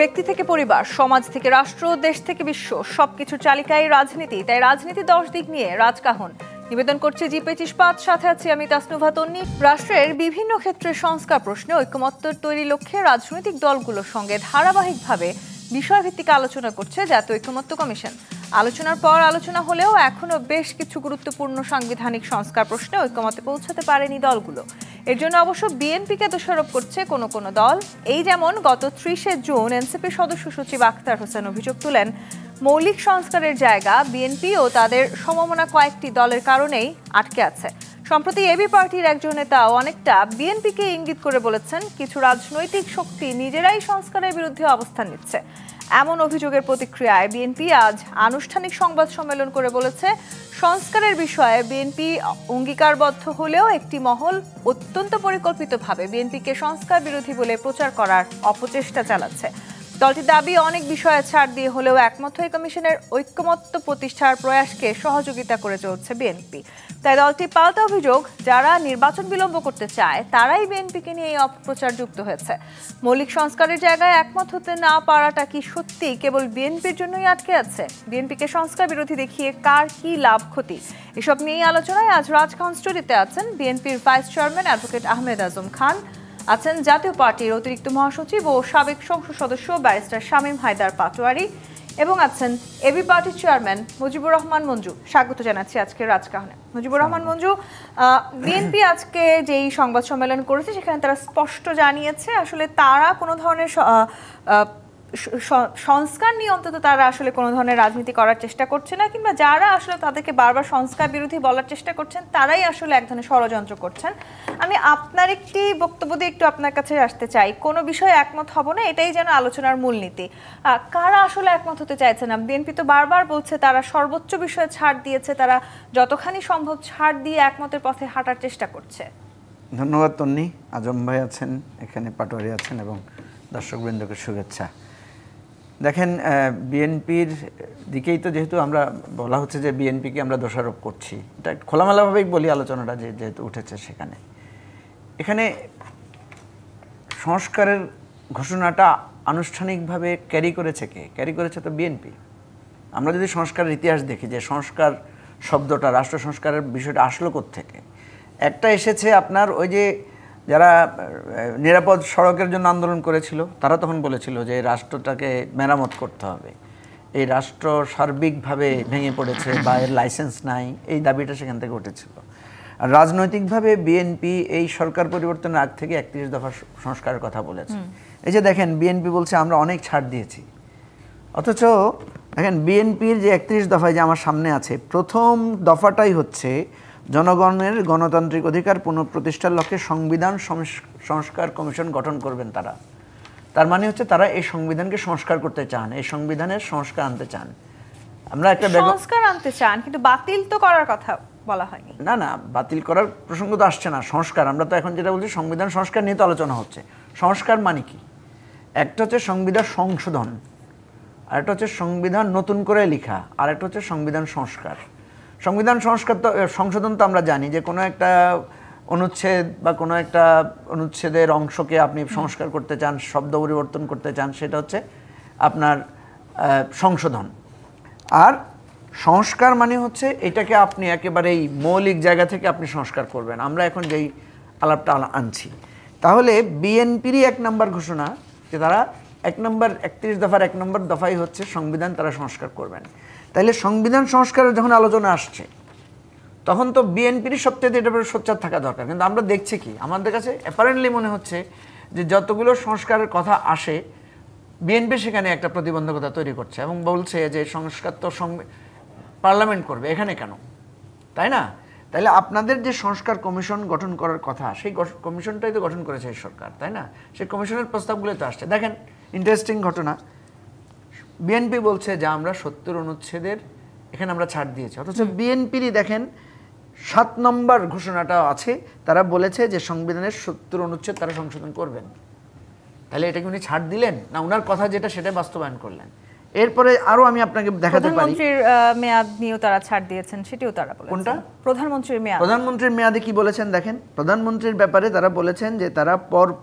ব্যক্তি থেকে পরিবার, সমাজ থেকে রাষ্ট্র, দেশ থেকে বিশ্ব, সবকিছু চালিকায় রাজনীতি। তাই রাজনীতি 10 দিক নিয়ে রাজকাহন নিবেদন করছে জি25 সাথে আছি আমি তাসনুভা তন্নি। রাষ্ট্রের বিভিন্ন ক্ষেত্রে সংস্কার প্রশ্নে ঐকমত্য তৈরির লক্ষ্যে রাজনৈতিক দলগুলোর সঙ্গে ধারাবাহিকভাবে বিষয়ভিত্তিক আলোচনা করছে জাতীয় ঐকমত্য কমিশন। আলোচনার পর আলোচনা হলেও এখনো বেশ কিছু গুরুত্বপূর্ণ সাংবিধানিক সংস্কার প্রশ্নে ঐকমত্যে পৌঁছাতে পারেনি দলগুলো। এর জন্য অবশ্য বিএনপিকে দোষারোপ করছে কোনো কোনো দল। এই যেমন গত 30 জুন এনসিপি সদস্য সচিব আখতার হোসেন অভিযোগ তুলেন, মৌলিক সংস্কারের জায়গা বিএনপি ও তাদের সমমনা কয়েকটি দলের কারণেই আটকে আছে। সম্প্রতি এবি পার্টির একজন নেতা অনেকটা বিএনপিকে ইঙ্গিত করে বলেছেন, কিছু রাজনৈতিক শক্তি নিজেরাই সংস্কারের বিরুদ্ধে অবস্থান নিচ্ছে। এমন অভিযোগের প্রতিক্রিয়ায় বিএনপি আজ আনুষ্ঠানিক সংবাদ সম্মেলন করে বলেছে, সংস্কারের বিষয়ে বিএনপি অঙ্গীকারবদ্ধ হলেও একটি মহল অত্যন্ত পরিকল্পিতভাবে বিএনপিকে সংস্কার বিরোধী বলে প্রচার করার অপচেষ্টা চালাচ্ছে। দলটির দাবি, অনেক বিষয়ে ছাড় দিয়ে হলেও একমত হয়ে কমিশনের ঐকমত্য প্রতিষ্ঠার প্রয়াসকে সহযোগিতা করে চলছে বিএনপি। তাই দলটি পাল্টা অভিযোগ, যারা নির্বাচন বিলম্ব করতে চায় তারাই বিএনপিকে নিয়ে এই অপপ্রচার যুক্ত হয়েছে। মৌলিক সংস্কারের জায়গায় একমত হতে না পারাটা কি সত্যি কেবল বিএনপির জন্যই আটকে আছে? বিএনপিকে সংস্কার বিরোধী দেখিয়ে কার কি লাভ ক্ষতি, এসব নিয়েই আলোচনায় আজ রাজকাহন স্টুডিওতে আছেন বিএনপির vice chairman advocate Ahmed Azam Khan, আছেন জাতীয় পার্টির অতিরিক্ত মহাসচিব ও সাবেক সংসদ সদস্য ব্যারিস্টার শামীম হায়দার পাটোয়ারি, এবং আছেন এবি পার্টির চেয়ারম্যান মুজিবুর রহমান মঞ্জু। স্বাগত জানাচ্ছি আজকে রাজকাহনে। মুজিবুর রহমান মঞ্জু, বিএনপি আজকে যেই সংবাদ সম্মেলন করেছে সেখানে তারা স্পষ্ট জানিয়েছে আসলে তারা কোনো ধরনের সংস্কার নিয়ে অন্তত তারা আসলে কোনো ধরনের রাজনীতি করার চেষ্টা করছে না, কিংবা যারা আসলে তাদেরকে বারবার সংস্কার বিরোধী বলার চেষ্টা করছেন তারাই আসলে এক ধরনের ষড়যন্ত্র করছেন। আমি আপনার একটি বক্তব্য দিয়ে একটু আপনার কাছে আসতে চাই, কোনো বিষয়ে একমত হব না, এটাই যেন আলোচনার মূলনীতি। কারা আসলে একমত হতে চাইছে না? বিএনপি তো বারবার বলছে তারা সর্বোচ্চ বিষয়ে ছাড় দিয়েছে, তারা যতখানি সম্ভব ছাড় দিয়ে একমতের পথে হাঁটার চেষ্টা করছে। ধন্যবাদ তন্নি। আজম ভাই আছেন এখানে, পাটোয়ারি আছেন, এবং দর্শকবৃন্দকে শুভেচ্ছা। দেখেন, বিএনপির দিকেই তো যেহেতু আমরা বলা হচ্ছে যে বিএনপিকে আমরা দোষারোপ করছি, এটা খোলামেলাভাবেই বলি আলোচনাটা যেহেতু উঠেছে সেখানে। এখানে সংস্কারের ঘোষণাটা আনুষ্ঠানিকভাবে ক্যারি করেছে কে? ক্যারি করেছে তো বিএনপি। আমরা যদি সংস্কারের ইতিহাস দেখি যে সংস্কার শব্দটা, রাষ্ট্র সংস্কারের বিষয়টা আসলো কোত্থেকে? একটা এসেছে আপনার ওই যে যারা নিরাপদ সড়কের জন্য আন্দোলন করেছিল, তারা তখন বলেছিল যে রাষ্ট্রটাকে মেরামত করতে হবে, এই রাষ্ট্র সার্বিকভাবে ভেঙে পড়েছে বা এর লাইসেন্স নাই, এই দাবিটা সেখান থেকে উঠেছিল। আর রাজনৈতিকভাবে বিএনপি এই সরকার পরিবর্তনের আগ থেকে 31 দফা সংস্কারের কথা বলেছে। এই যে দেখেন, বিএনপি বলছে আমরা অনেক ছাড় দিয়েছি, অথচ দেখেন বিএনপির যে 31 দফায় যে আমার সামনে আছে, প্রথম দফাটাই হচ্ছে জনগণের গণতান্ত্রিক অধিকার পুনঃপ্রতিষ্ঠার লক্ষ্যে সংবিধান সংস্কার কমিশন গঠন করবেন তারা। তার মানে হচ্ছে তারা এই সংবিধানকে সংস্কার করতে চান, এই সংবিধানের সংস্কার আনতে চান। আমরা একটা সংস্কার আনতে চান, কিন্তু বাতিল তো করার কথা বলা হয়নি। না না, বাতিল করার প্রসঙ্গ তো আসছে না। সংস্কার, আমরা তো এখন যেটা বলছি সংবিধান সংস্কার নিয়ে তো আলোচনা হচ্ছে। সংস্কার মানে কি? একটা হচ্ছে সংবিধান সংশোধন, আরেকটা হচ্ছে সংবিধান নতুন করে লেখা, আর একটা হচ্ছে সংবিধান সংস্কার। সংবিধান সংস্কার তো সংশোধন তো আমরা জানি যে কোনো একটা অনুচ্ছেদ বা কোনো একটা অনুচ্ছেদের অংশকে আপনি সংস্কার করতে চান, শব্দ পরিবর্তন করতে চান, সেটা হচ্ছে আপনার সংশোধন। আর সংস্কার মানে হচ্ছে এটাকে আপনি একেবারেই মৌলিক জায়গা থেকে আপনি সংস্কার করবেন। আমরা এখন যেই আলাপটা আনছি, তাহলে বিএনপিরই 1 নম্বর ঘোষণা যে তারা 1 নম্বর 31 দফার 1 নম্বর দফাই হচ্ছে সংবিধান তারা সংস্কার করবেন। তাইলে সংবিধান সংস্কারের যখন আলোচনা আসছে, তখন তো বিএনপির সবচেয়ে এটা সোচ্চার থাকা দরকার। কিন্তু আমরা দেখছি কি, আমাদের কাছে অ্যাপারেন্টলি মনে হচ্ছে যে যতগুলো সংস্কারের কথা আসে, বিএনপি সেখানে একটা প্রতিবন্ধকতা তৈরি করছে এবং বলছে যে সংস্কার তো পার্লামেন্ট করবে, এখানে কেন? তাই না? তাইলে আপনাদের যে সংস্কার কমিশন গঠন করার কথা, সেই কমিশনটাই তো গঠন করেছে এই সরকার, তাই না? সেই কমিশনের প্রস্তাবগুলো তো আসছে। দেখেন, ইন্টারেস্টিং ঘটনা, বিএনপি বলছে যে আমরা 70 অনুচ্ছেদের এখানে আমরা ছাড় দিয়েছি, অথচ বিএনপিরই দেখেন 7 নম্বর ঘোষণাটা আছে, তারা বলেছে যে সংবিধানের 70 অনুচ্ছেদ তারা সংশোধন করবেন। তাহলে এটা কি উনি ছাড় দিলেন না ওনার কথা যেটা সেটাই বাস্তবায়ন করলেন? এরপরে আরো আমি আপনাকে দেখাতে পারি, প্রধানমন্ত্রীর মেয়াদ নিয়েও তারা ছাড় দিয়েছেন, সেটিও তারা বলেছেন। কোনটা? প্রধানমন্ত্রীর মেয়াদ। প্রধানমন্ত্রীর মেয়াদে কি বলেছেন দেখেন, প্রধানমন্ত্রীর ব্যাপারে তারা বলেছেন যে তারা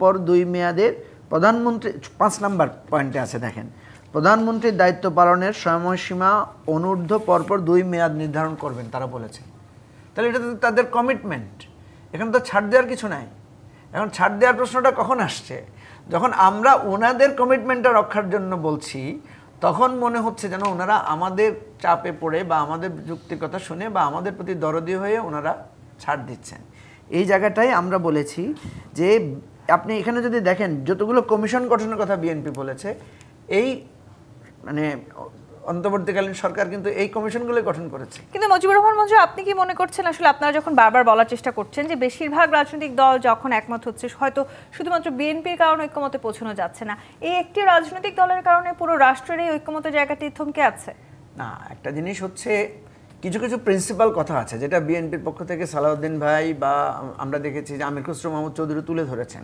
পর 2 মেয়াদের প্রধানমন্ত্রী 5 নম্বর পয়েন্টে আছে, দেখেন, প্রধানমন্ত্রীর দায়িত্ব পালনের সময়সীমা অনূর্ধ্ব পরপর 2 মেয়াদ নির্ধারণ করবেন তারা বলেছে। তাহলে এটা তো তাদের কমিটমেন্ট, এখানে তো ছাড় দেওয়ার কিছু নাই। এখন ছাড় দেওয়ার প্রশ্নটা কখন আসছে? যখন আমরা ওনাদের কমিটমেন্টটা রক্ষার জন্য বলছি, তখন মনে হচ্ছে যেন ওনারা আমাদের চাপে পড়ে বা আমাদের যুক্তির কথা শুনে বা আমাদের প্রতি দরদি হয়ে ওনারা ছাড় দিচ্ছেন। এই জায়গাটাই আমরা বলেছি যে আপনি এখানে যদি দেখেন যতগুলো কমিশন গঠনের কথা বিএনপি বলেছে, এই মানে অন্তর্বর্তীকালীন সরকার কিন্তু এই কমিশনগুলো গঠন করেছে। কিন্তু মুজিবুর রহমান মঞ্জু, আপনি কি মনে করছেন আসলে আপনারা যখন বারবার বলার চেষ্টা করছেন যে বেশিরভাগ রাজনৈতিক দল যখন একমত হচ্ছে, হয়তো শুধুমাত্র বিএনপির কারণে ঐক্যমতে পৌঁছানো যাচ্ছে না, এই একটি রাজনৈতিক দলের কারণে পুরো রাষ্ট্রের এই ঐক্যমতের জায়গাটি থমকে আছে? না, একটা জিনিস হচ্ছে কিছু কিছু প্রিন্সিপাল কথা আছে যেটা বিএনপির পক্ষ থেকে সালাউদ্দিন ভাই বা আমরা দেখেছি যে আমির খসরু মাহমুদ চৌধুরী তুলে ধরেছেন।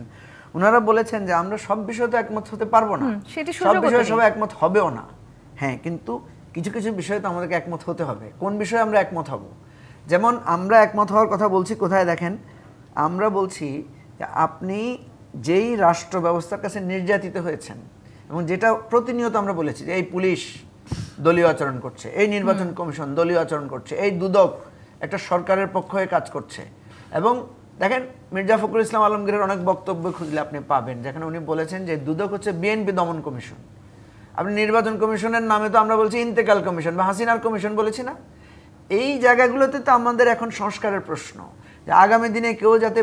ওনারা বলেছেন যে আমরা সব বিষয়ে তো একমত হতে পারবো না, সব বিষয়ে সবাই একমত হবেও না। হ্যাঁ, কিন্তু কিছু কিছু বিষয়ে তো আমাদেরকে একমত হতে হবে। কোন বিষয়ে আমরা একমত হব? যেমন আমরা একমত হওয়ার কথা বলছি কোথায় দেখেন, আমরা বলছি যে আপনি যেই রাষ্ট্র ব্যবস্থার কাছে নির্যাতিত হয়েছেন এবং যেটা প্রতিনিয়ত আমরা বলেছি যে এই পুলিশ দলীয় আচরণ করছে, এই নির্বাচন কমিশন দলীয় আচরণ করছে, এই দুদক একটা সরকারের পক্ষ হয়ে কাজ করছে। এবং দেখেন মির্জা ফখরুল ইসলাম আলমগীরের অনেক বক্তব্য খুঁজলে আপনি পাবেন যেখানে উনি বলেছেন যে দুদক হচ্ছে বিএনপি দমন কমিশন। আপনি নির্বাচন কমিশনের নামে তো আমরা বলছি ইন্তেকাল কমিশন বা হাসিনার কমিশন বলেছি না? এই জায়গাগুলোতে তো আমাদের এখন সংস্কারের প্রশ্ন, যে আগামী দিনে কেউ যাতে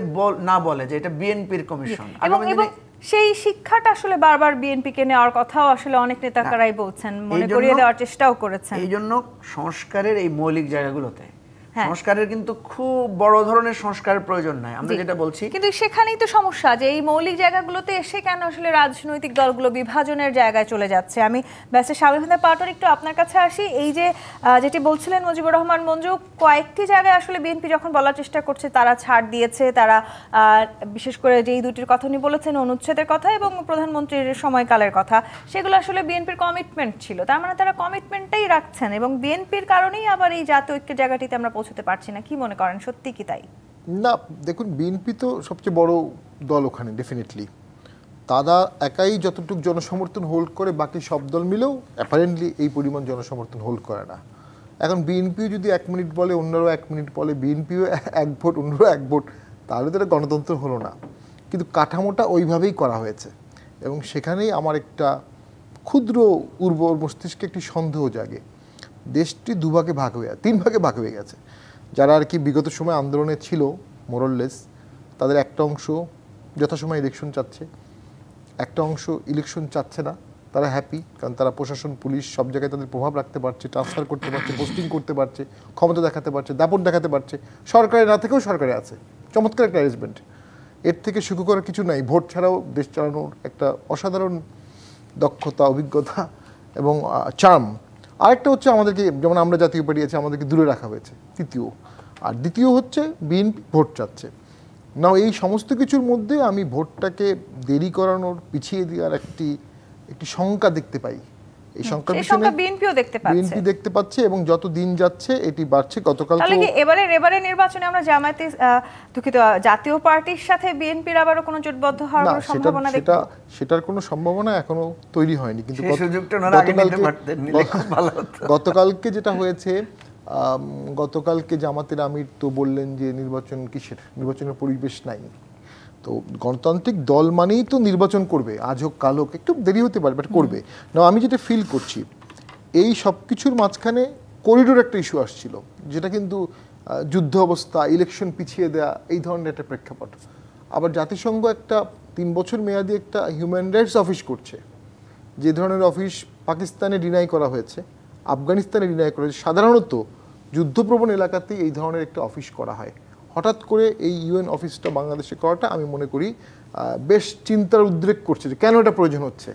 না বলে যে এটা বিএনপির কমিশন। আগামী দিনে সেই শিক্ষাটা আসলে বারবার বিএনপিকে নেওয়ার কথাও আসলে অনেক নেতাকারাই বলছেন, মনে করিয়ে দেওয়ার চেষ্টাও করেছেন। এই জন্য সংস্কারের এই মৌলিক জায়গাগুলোতে সংস্কারের কিন্তু খুব বড় ধরনের সংস্কারের প্রয়োজন নাই, আমরা যেটা বলছি। কিন্তু সেখানেই তো সমস্যা যে এই মৌলিক জায়গাগুলোতে এসে কেন আসলে রাজনৈতিক দলগুলো বিভাজনের জায়গায় চলে যাচ্ছে। আমি ব্যাসে শামীম পাটোয়ারি একটু আপনার কাছে আসি। এই যে যেটি বলছিলেন মুজিবুর রহমান মঞ্জু, কয়েকটি জায়গায় আসলে বিএনপি যখন বলার চেষ্টা করছে তারা ছাড় দিয়েছে, তারা বিশেষ করে যেই দুটির কথা উনি বলেছেন, অনুচ্ছেদের কথা এবং প্রধানমন্ত্রীর সময়কালের কথা, সেগুলো আসলে বিএনপির কমিটমেন্ট ছিল। তার মানে তারা কমিটমেন্টটাই রাখছেন এবং বিএনপির কারণেই আবার এই জাতীয় ঐক্যের জায়গাটিতে আমরা পৌঁছতে পারছি না। কি মনে করেন, সত্যি কি তাই? না, দেখুন, বিএনপি তো সবচেয়ে বড় দল ওখানে, ডেফিনেটলি তারা একাই যতটুকু জনসমর্থন হোল্ড করে, বাকি সব দল মিলেও অ্যাপারেন্টলি এই পরিমাণ জনসমর্থন হোল্ড করে না। এখন বিএনপিও যদি 1 মিনিট বলে, অন্যরাও 1 মিনিট বলে, বিএনপিও 1 ভোট অন্যরাও 1 ভোট, তাহলে তো এটা গণতন্ত্র হলো না। কিন্তু কাঠামোটা ওইভাবেই করা হয়েছে এবং সেখানেই আমার একটা ক্ষুদ্র উর্বর মস্তিষ্কে একটি সন্দেহ জাগে। দেশটি 2 ভাগে ভাগ হয়ে 3 ভাগে ভাগ হয়ে গেছে। যারা আর কি বিগত সময় আন্দোলনে ছিল মোরললেস, তাদের একটা অংশ যথাসময় ইলেকশন চাচ্ছে, একটা অংশ ইলেকশন চাচ্ছে না, তারা হ্যাপি, কারণ তারা প্রশাসন, পুলিশ সব জায়গায় তাদের প্রভাব রাখতে পারছে, ট্রান্সফার করতে পারছে, পোস্টিং করতে পারছে, ক্ষমতা দেখাতে পারছে, দাপট দেখাতে পারছে, সরকারে না থেকেও সরকারে আছে। চমৎকার একটা অ্যারেঞ্জমেন্ট, এর থেকে সুখ করার কিছু নাই। ভোট ছাড়াও দেশ চালানোর একটা অসাধারণ দক্ষতা, অভিজ্ঞতা এবং চার্ম। আরেকটা হচ্ছে আমাদেরকে, যেমন আমরা জাতীয় পার্টি আছে, আমাদেরকে দূরে রাখা হয়েছে, তৃতীয়। আর দ্বিতীয় হচ্ছে বিএনপি ভোট চাচ্ছে না। এই সমস্ত কিছুর মধ্যে আমি ভোটটাকে দেরি করানোর, পিছিয়ে দেওয়ার একটি শঙ্কা দেখতে পাই। এই শঙ্কার পিছনে বিএনপি দেখতে পাচ্ছে এবং যত দিন যাচ্ছে এটি বাড়ছে। গতকাল এবারে নির্বাচনে আমরা জামায়াতে দুঃখিত জাতীয় পার্টির সাথে বিএনপির আবারও কোনো জোটবদ্ধ হওয়ার কোনো সম্ভাবনা দেখতে? সেটার কোনো সম্ভাবনা এখনো তৈরি হয়নি। কিন্তু গতকালকে যেটা হয়েছে, গতকালকে জামাতের আমির তো বললেন যে নির্বাচন কিসের, নির্বাচনের পরিবেশ নাই। তো গণতান্ত্রিক দল মানেই তো নির্বাচন করবে, আজ হোক কাল হোক, একটু দেরি হতে পারে বাট করবে না। আমি যেটা ফিল করছি, এই সব কিছুর মাঝখানে করিডোর একটা ইস্যু আসছিল, যেটা কিন্তু যুদ্ধ অবস্থা, ইলেকশন পিছিয়ে দেওয়া, এই ধরনের একটা প্রেক্ষাপট। আবার জাতিসংঘ একটা 3 বছর মেয়াদি একটা হিউম্যান রাইটস অফিস করছে, যে ধরনের অফিস পাকিস্তানে ডিনাই করা হয়েছে, আফগানিস্তানে ডিনাই করা হয়েছে। সাধারণত যুদ্ধপ্রবণ এলাকাতেই এই ধরনের একটা অফিস করা হয়। হঠাৎ করে এই ইউএন অফিসটা বাংলাদেশে করাটা আমি মনে করি বেশ চিন্তার উদ্রেক করছে যে কেন এটা প্রয়োজন হচ্ছে।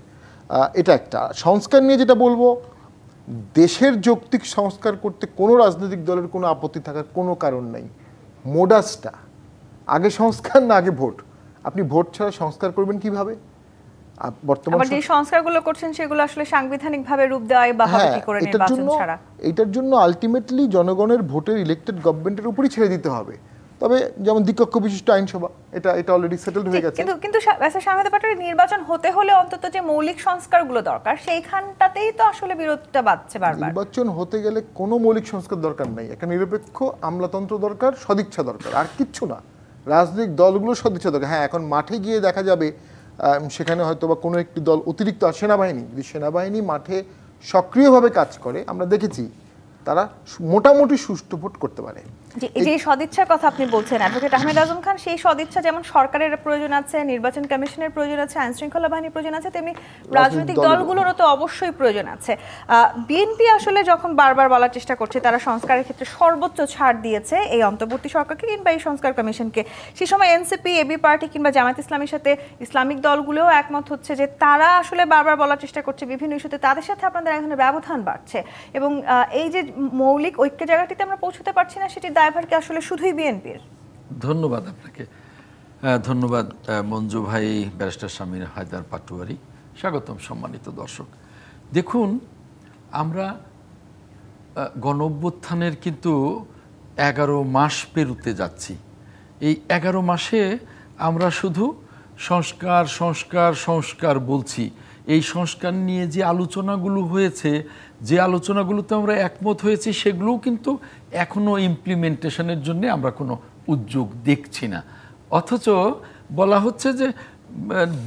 এটা একটা সংস্কার নিয়ে যেটা বলবো, দেশের যৌক্তিক সংস্কার করতে কোনো রাজনৈতিক দলের কোনো আপত্তি থাকার কোনো কারণ নাই। মোডাসটা আগে সংস্কার না আগে ভোট। আপনি ভোট ছাড়া সংস্কার করবেন কিভাবে? বর্তমানে যে সংস্কারগুলো করছেন সেগুলো আসলে সাংবিধানিকভাবে রূপ দেওয়াই বা হবে কি করে নির্বাচন ছাড়া? এটার জন্য আলটিমেটলি জনগণের ভোটের ইলেক্টেড গভর্নমেন্টের উপরই ছেড়ে দিতে হবে। তবে যেমন দ্বিকক্ষ বিশিষ্ট আইনসভা, এটা অলরেডি সেটেলড হয়ে গেছে। কিন্তু শাহেদ পাটোয়ারি, নির্বাচন হতে হলে অন্তত যে মৌলিক সংস্কারগুলো দরকার সেইখানটাতেই তো আসলে বিরোধটা বাড়ছে বারবার। নির্বাচন হতে গেলে কোনো মৌলিক সংস্কার দরকার নাই, একটা নিরপেক্ষ আমলাতন্ত্র দরকার, সদিচ্ছা দরকার, আর কিচ্ছু না। রাজনৈতিক দলগুলো সদিচ্ছা দরকার। হ্যাঁ, এখন মাঠে গিয়ে দেখা যাবে সেখানে হয়তো বা কোনো একটি দল অতিরিক্ত, আর সেনাবাহিনী, যদি সেনাবাহিনী মাঠে সক্রিয়ভাবে কাজ করে, আমরা দেখেছি তারা মোটামুটি সুষ্ঠু ভোট করতে পারে। যে সদিচ্ছার কথা আপনি বলছেন অ্যাডভোকেট আহমেদ আজম খান, সেই সদিচ্ছা যেমন সরকারের প্রয়োজন আছে, নির্বাচন কমিশনের প্রয়োজন আছে, আইন শৃঙ্খলা বাহিনীর প্রয়োজন আছে, তেমনি রাজনৈতিক দলগুলোরও তো অবশ্যই প্রয়োজন আছে। বিএনপি আসলে যখন বারবার বলার চেষ্টা করছে তারা সংস্কারের ক্ষেত্রে সর্বোচ্চ ছাড় দিয়েছে এই অন্তর্বর্তী সরকারকে কিংবা এই সংস্কার কমিশনকে, সেই সময় এনসিপি, এবি পার্টি কিংবা জামায়াত ইসলামীর সাথে ইসলামিক দলগুলোও একমত হচ্ছে যে তারা আসলে বারবার বলার চেষ্টা করছে বিভিন্ন ইস্যুতে তাদের সাথে আপনাদের এক ধরনের ব্যবধান বাড়ছে, এবং এই যে মৌলিক ঐক্যের জায়গাটিতে আমরা পৌঁছতে পারছি না, সেটি দায়ভার কি আসলে শুধুই বিএনপির? ধন্যবাদ আপনাকে। ধন্যবাদ মঞ্জু ভাই, ব্যারিস্টার শামীম হায়দার পাটোয়ারি, স্বাগতম সম্মানিত দর্শক। দেখুন, আমরা গণঅভ্যুত্থানের কিন্তু 11 মাস পেরুতে যাচ্ছি। এই 11 মাসে আমরা শুধু সংস্কার সংস্কার সংস্কার বলছি। এই সংস্কার নিয়ে যে আলোচনাগুলো হয়েছে, যে আলোচনাগুলোতে আমরা একমত হয়েছি, সেগুলোও কিন্তু এখনও ইমপ্লিমেন্টেশনের জন্য আমরা কোনো উদ্যোগ দেখছি না। অথচ বলা হচ্ছে যে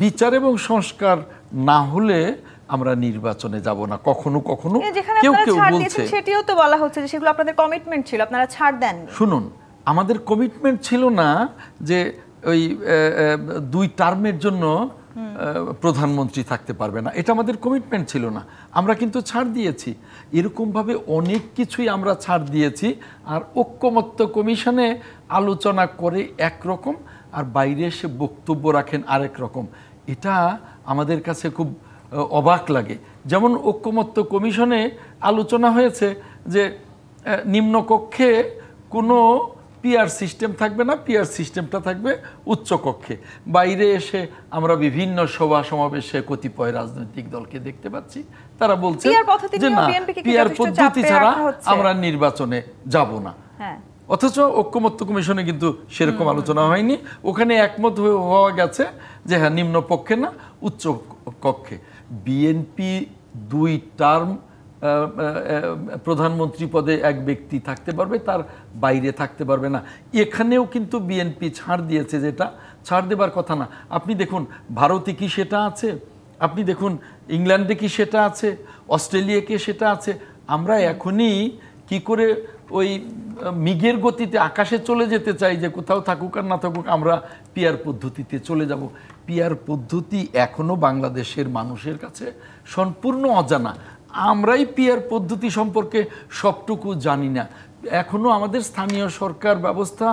বিচার এবং সংস্কার না হলে আমরা নির্বাচনে যাব না। কখনো কখনো কেউ কেউ বলছে, সেটিও তো বলা হচ্ছে যে সেগুলো আপনাদের কমিটমেন্ট ছিল, আপনারা ছাড় দেন। শুনুন, আমাদের কমিটমেন্ট ছিল না যে ওই 2 টার্মের জন্য প্রধানমন্ত্রী থাকতে পারবে না, এটা আমাদের কমিটমেন্ট ছিল না। আমরা কিন্তু ছাড় দিয়েছি, এরকমভাবে অনেক কিছুই আমরা ছাড় দিয়েছি। আর ঐক্যমত্য কমিশনে আলোচনা করে একরকম, আর বাইরে এসে বক্তব্য রাখেন আরেক রকম। এটা আমাদের কাছে খুব অবাক লাগে। যেমন ঐক্যমত্য কমিশনে আলোচনা হয়েছে যে নিম্নকক্ষে কোনো পিআর সিস্টেম থাকবে না, পিআর সিস্টেমটা থাকবে উচ্চকক্ষে। বাইরে এসে আমরা বিভিন্ন সভা সমাবেশে কতিপয় রাজনৈতিক দলকে দেখতে পাচ্ছি, তারা বলছে যে না, পিআর পদ্ধতি ছাড়া আমরা নির্বাচনে যাব না। অথচ ঐক্যমত্য কমিশনে কিন্তু সেরকম আলোচনা হয়নি। ওখানে একমত হওয়া গেছে যে হ্যাঁ, নিম্নপক্ষে না, উচ্চ কক্ষে। বিএনপি 2 টার্ম প্রধানমন্ত্রী পদে এক ব্যক্তি থাকতে পারবে, তার বাইরে থাকতে পারবে না। এখানেও কিন্তু বিএনপি ছাড় দিয়েছে, যেটা ছাড় দেবার কথা না। আপনি দেখুন, ভারতে কি সেটা আছে, আপনি দেখুন ইংল্যান্ডে কি সেটা আছে, অস্ট্রেলিয়াকে সেটা আছে। আমরা এখনই কি করে ওই মিগের গতিতে আকাশে চলে যেতে চাই যে কোথাও থাকুক আর না থাকুক আমরা পিআর পদ্ধতিতে চলে যাব। পিআর পদ্ধতি এখনও বাংলাদেশের মানুষের কাছে সম্পূর্ণ অজানা। আমরাই পিআর পদ্ধতি সম্পর্কে সবটুকু জানি না। এখনও আমাদের স্থানীয় সরকার ব্যবস্থা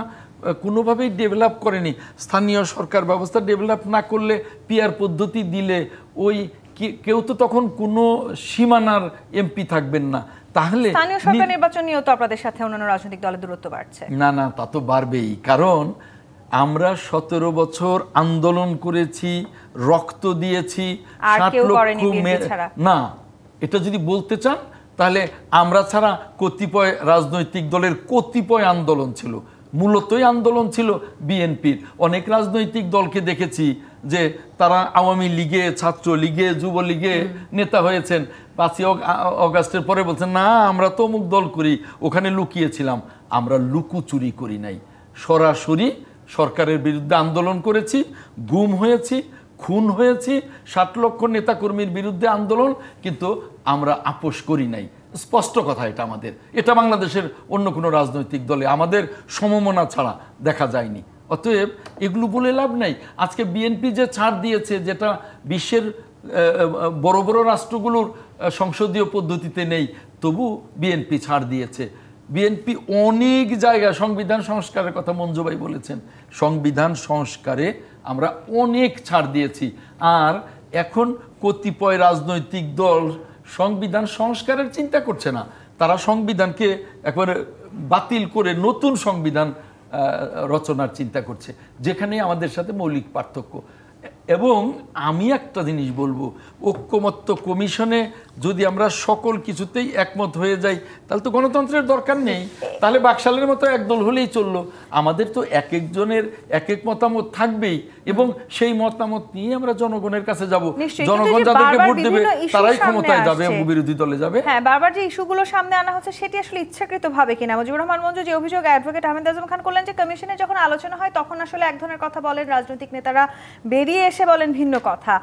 কোনোভাবেই ডেভেলপ করেনি। স্থানীয় সরকার ব্যবস্থা ডেভেলপ না করলে পিআর পদ্ধতি দিলে ওই কেউ তো তখন কোনো সীমানার এমপি থাকবেন না। তাহলে স্থানীয় সরকার নির্বাচন নিয়েও তো আপনাদের সাথে অন্যান্য রাজনৈতিক দলের দূরত্ব বাড়ছে। না না, তা তো বাড়বেই, কারণ আমরা 17 বছর আন্দোলন করেছি, রক্ত দিয়েছি, 7 লক্ষ না, এটা যদি বলতে চান তাহলে আমরা ছাড়া কতিপয় রাজনৈতিক দলের কতিপয় আন্দোলন ছিল। মূলতই আন্দোলন ছিল বিএনপির। অনেক রাজনৈতিক দলকে দেখেছি যে তারা আওয়ামী লীগে, ছাত্র লীগে, যুবলীগে নেতা হয়েছেন, 5ই অগাস্টের পরে বলছেন না আমরা তো অমুক দল করি, ওখানে লুকিয়েছিলাম। আমরা লুকোচুরি করি নাই, সরাসরি সরকারের বিরুদ্ধে আন্দোলন করেছি, গুম হয়েছি, খুন হয়েছি, 7 লক্ষ নেতাকর্মীর বিরুদ্ধে আন্দোলন, কিন্তু আমরা আপোষ করি নাই। স্পষ্ট কথা এটা আমাদের, এটা বাংলাদেশের অন্য কোনো রাজনৈতিক দলে আমাদের সমমনা ছাড়া দেখা যায়নি। অতএব এগুলো বলে লাভ নাই। আজকে বিএনপি যে ছাড় দিয়েছে, যেটা বিশ্বের বড় বড় রাষ্ট্রগুলোর সংসদীয় পদ্ধতিতে নেই, তবু বিএনপি ছাড় দিয়েছে। বিএনপি অনেক জায়গায় সংবিধান সংস্কারের কথা মঞ্জু ভাই বলেছেন, সংবিধান সংস্কারে আমরা অনেক ছাড় দিয়েছি। আর এখন কতিপয় রাজনৈতিক দল সংবিধান সংস্কারের চিন্তা করছে না, তারা সংবিধানকে একবারে বাতিল করে নতুন সংবিধান রচনার চিন্তা করছে, যেখানে আমাদের সাথে মৌলিক পার্থক্য। এবং আমি একটা জিনিস বলবো, ঐক্যমত্য কমিশনে যদি আমরা সকল কিছুতেই একমত হয়ে যাই তাহলে তো গণতন্ত্রের দরকার নেই, তাহলে বাকশালের মতো একদল হলেই চললো। আমাদের তো এক একজনের এক এক মতামত থাকবেই এবং সেই মতামত নিয়ে আমরা জনগণের কাছে যাব। জনগণ যাদেরকে ভোট দেবে তারাই ক্ষমতায় যাবে এবং বিরোধী দলে যাবে। হ্যাঁ, বারবার যে ইস্যুগুলো সামনে আনা হচ্ছে সেটি আসলে ইচ্ছাকৃতভাবে কিনা? মুজিবুর রহমান মঞ্জু যে অভিযোগ অ্যাডভোকেট আহমেদ আজম খান করলেন যে কমিশনে যখন আলোচনা হয় তখন আসলে এক ধরনের কথা বলেন, রাজনৈতিক নেতারা বেরিয়ে এসে বলেন ভিন্ন কথা।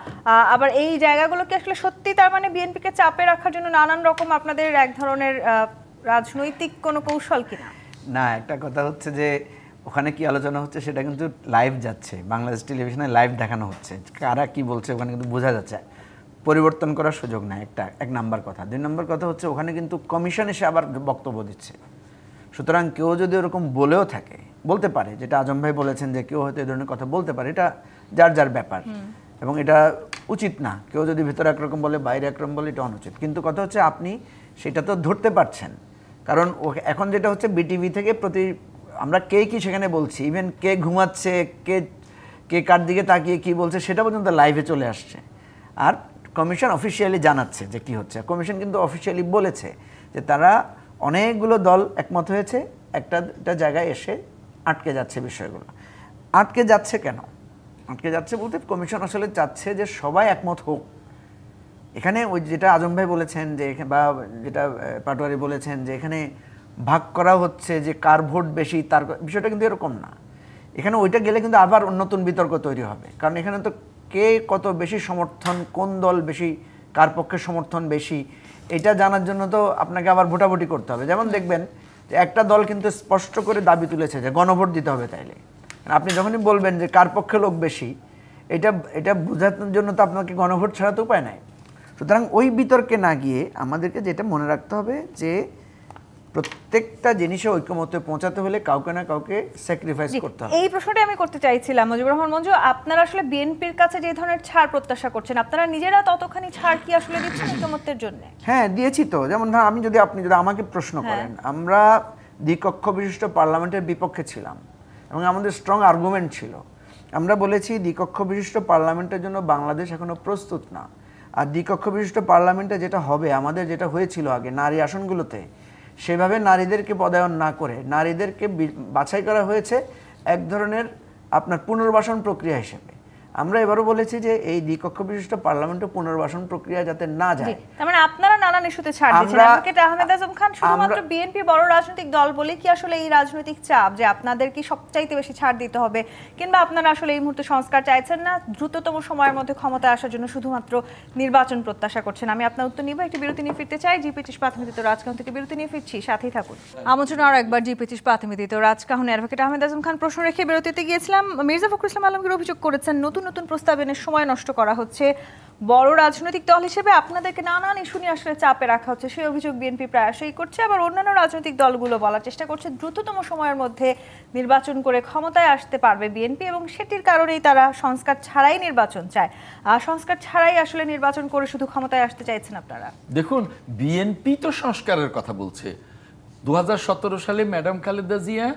আবার এই জায়গাগুলোকে আসলে সত্যি তার মানে বিএনপিকে চাপে রাখার জন্য নানান রকম আপনাদের এক ধরনের রাজনৈতিক কোনো কৌশল কিনা? না, একটা কথা হচ্ছে যে ওখানে কি আলোচনা হচ্ছে সেটা কিন্তু লাইভ যাচ্ছে, বাংলাদেশ টেলিভিশনে লাইভ দেখানো হচ্ছে, কারা কি বলছে ওখানে কিন্তু বোঝা যাচ্ছে। পরিবর্তন করার সুযোগ নাই, এক নাম্বার কথা। 2 নম্বর কথা হচ্ছে ওখানে কিন্তু কমিশন এসে আবার বক্তব্য দিচ্ছে। সুতরাং কেউ যদি ওরকম বলেও থাকে, বলতে পারে, যেটা আজম ভাই বলেছেন যে কেউ হয়তো এই ধরনের কথা বলতে পারে, এটা যার যার ব্যাপার এবং এটা উচিত না। কেউ যদি ভিতরে একরকম বলে বাইরে একরকম বলে, এটা অনুচিত। কিন্তু কথা হচ্ছে আপনি সেটা তো ধরতে পারছেন, কারণ এখন যেটা হচ্ছে বিটিভি থেকে আমরা কে কি সেখানে বলছি, ইভেন কে ঘুমাচ্ছে, কে কার দিকে তাকিয়ে কি বলছে সেটা পর্যন্ত লাইভে চলে আসছে। আর কমিশন অফিসিয়ালি জানাচ্ছে যে কি হচ্ছে। কমিশন কিন্তু অফিসিয়ালি বলেছে যে তারা অনেকগুলো দল একমত হয়েছে, একটা জায়গায় এসে আটকে যাচ্ছে বিষয়গুলো। আটকে যাচ্ছে কেন? আটকে যাচ্ছে বলতে কমিশন আসলে চাচ্ছে যে সবাই একমত হোক। এখানে ওই যেটা আজম ভাই বলেছেন যে বা যেটা পাটোয়ারি বলেছেন যে এখানে ভাগ করা হচ্ছে যে কার ভোট বেশি, তার বিষয়টা কিন্তু এরকম না। এখানে ওইটা গেলে কিন্তু আবার নতুন বিতর্ক তৈরি হবে, কারণ এখানে তো কে কত বেশি সমর্থন, কোন দল বেশি, কার পক্ষে সমর্থন বেশি, এটা জানার জন্য তো আপনাকে আবার ভোটাভুটি করতে হবে। যেমন দেখবেন যে একটা দল কিন্তু স্পষ্ট করে দাবি তুলেছে যে গণভোট দিতে হবে। তাইলে আপনি যখনই বলবেন যে কার পক্ষে লোক বেশি, এটা বোঝানোর জন্য তো আপনাকে গণভোট ছাড়া তো উপায় নাই। সুতরাং ওই বিতর্কে না গিয়ে আমাদেরকে যেটা মনে রাখতে হবে যে প্রত্যেকটা জিনিসে ঐক্যমত্যে পৌঁছাতে হলে কাউকে না কাউকে স্যাক্রিফাইস করতে হবে। এই প্রশ্নটা আমি করতে চাইছিলাম মুজিবুর রহমান মঞ্জু, আপনারা আসলে বিএনপির কাছে যে ধরনের ছাড় প্রত্যাশা করছেন, আপনারা নিজেরা ততখানি ছাড় কি আসলে দিচ্ছেন ঐক্যমত্যের জন্য? হ্যাঁ, দিয়েছি তো। যেমন ধর আপনি যদি আমাকে প্রশ্ন করেন, আমরা দ্বিকক্ষ বিশিষ্ট পার্লামেন্টের বিপক্ষে ছিলাম এবং আমাদের স্ট্রং আর্গুমেন্ট ছিল। আমরা বলেছি দ্বিকক্ষ বিশিষ্ট পার্লামেন্টের জন্য বাংলাদেশ এখনো প্রস্তুত না। আর দ্বিকক্ষ বিশিষ্ট পার্লামেন্টে যেটা হবে, আমাদের যেটা হয়েছিল আগে নারী আসনগুলোতে, সেভাবে নারীদেরকে পদায়ন না করে নারীদেরকে বাছাই করা হয়েছে এক ধরনের আপনার পুনর্বাসন প্রক্রিয়া হিসেবে। আমরা এবারও বলেছি যে এই দ্বিকক্ষ বিশিষ্ট পার্লামেন্টে পুনর্বাসন প্রক্রিয়া যাতে না যায়। তার মানে আপনারা নানান ইস্যুতে ছাড় দিচ্ছেন। অ্যাডভোকেট আহমেদ আজম খান, শুধুমাত্র বিএনপি বড় রাজনৈতিক দল বলে কি আসলে এই রাজনৈতিক চাপ যে আপনাদের কি সবচাইতে বেশি ছাড় দিতে হবে, কিংবা আপনারা আসলে এই মুহূর্তে সংস্কার চাইছেন না, দ্রুততম সময়ের মধ্যে ক্ষমতায় আসার জন্য শুধুমাত্র নির্বাচন প্রত্যাশা করছেন? আমি আপনার উত্তর নিব। একটি বিরতি নিয়ে ফিরতে চাই। জি25 প্রাথমিক রাজকাহন থেকে বিরতি নিয়ে ফিরছি, সাথেই থাকুন। আমন্ত্রণ আরো একবার জি25 প্রাথমিক রাজকাহন। অ্যাডভোকেট আহমেদ আজম খান, প্রশ্ন রেখে বিরতিতে গিয়েছিলাম। মির্জা ফখরুল ইসলাম আলমগীর অভিযোগ করেছেন নতুন নতুন প্রস্তাব এনে সময় নষ্ট করা হচ্ছে, বড় রাজনৈতিক দল হিসেবে আপনাদেরকে নানান ইস্যু নিয়ে আসলে চাপে রাখা হচ্ছে। সেই অভিযোগ বিএনপি প্রায়শই করছে। আবার অন্যান্য রাজনৈতিক দলগুলো বলার চেষ্টা করছে দ্রুততম সময়ের মধ্যে নির্বাচন করে ক্ষমতায় আসতে পারবে বিএনপি, এবং সেটির কারণেই তারা সংস্কার ছাড়াই নির্বাচন চায়। সংস্কার ছাড়াই আসলে নির্বাচন করে শুধু ক্ষমতায় আসতে চাইছেন আপনারা। দেখুন, বিএনপি তো সংস্কারের কথা বলছে। 2017 সালে ম্যাডাম খালেদা জিয়া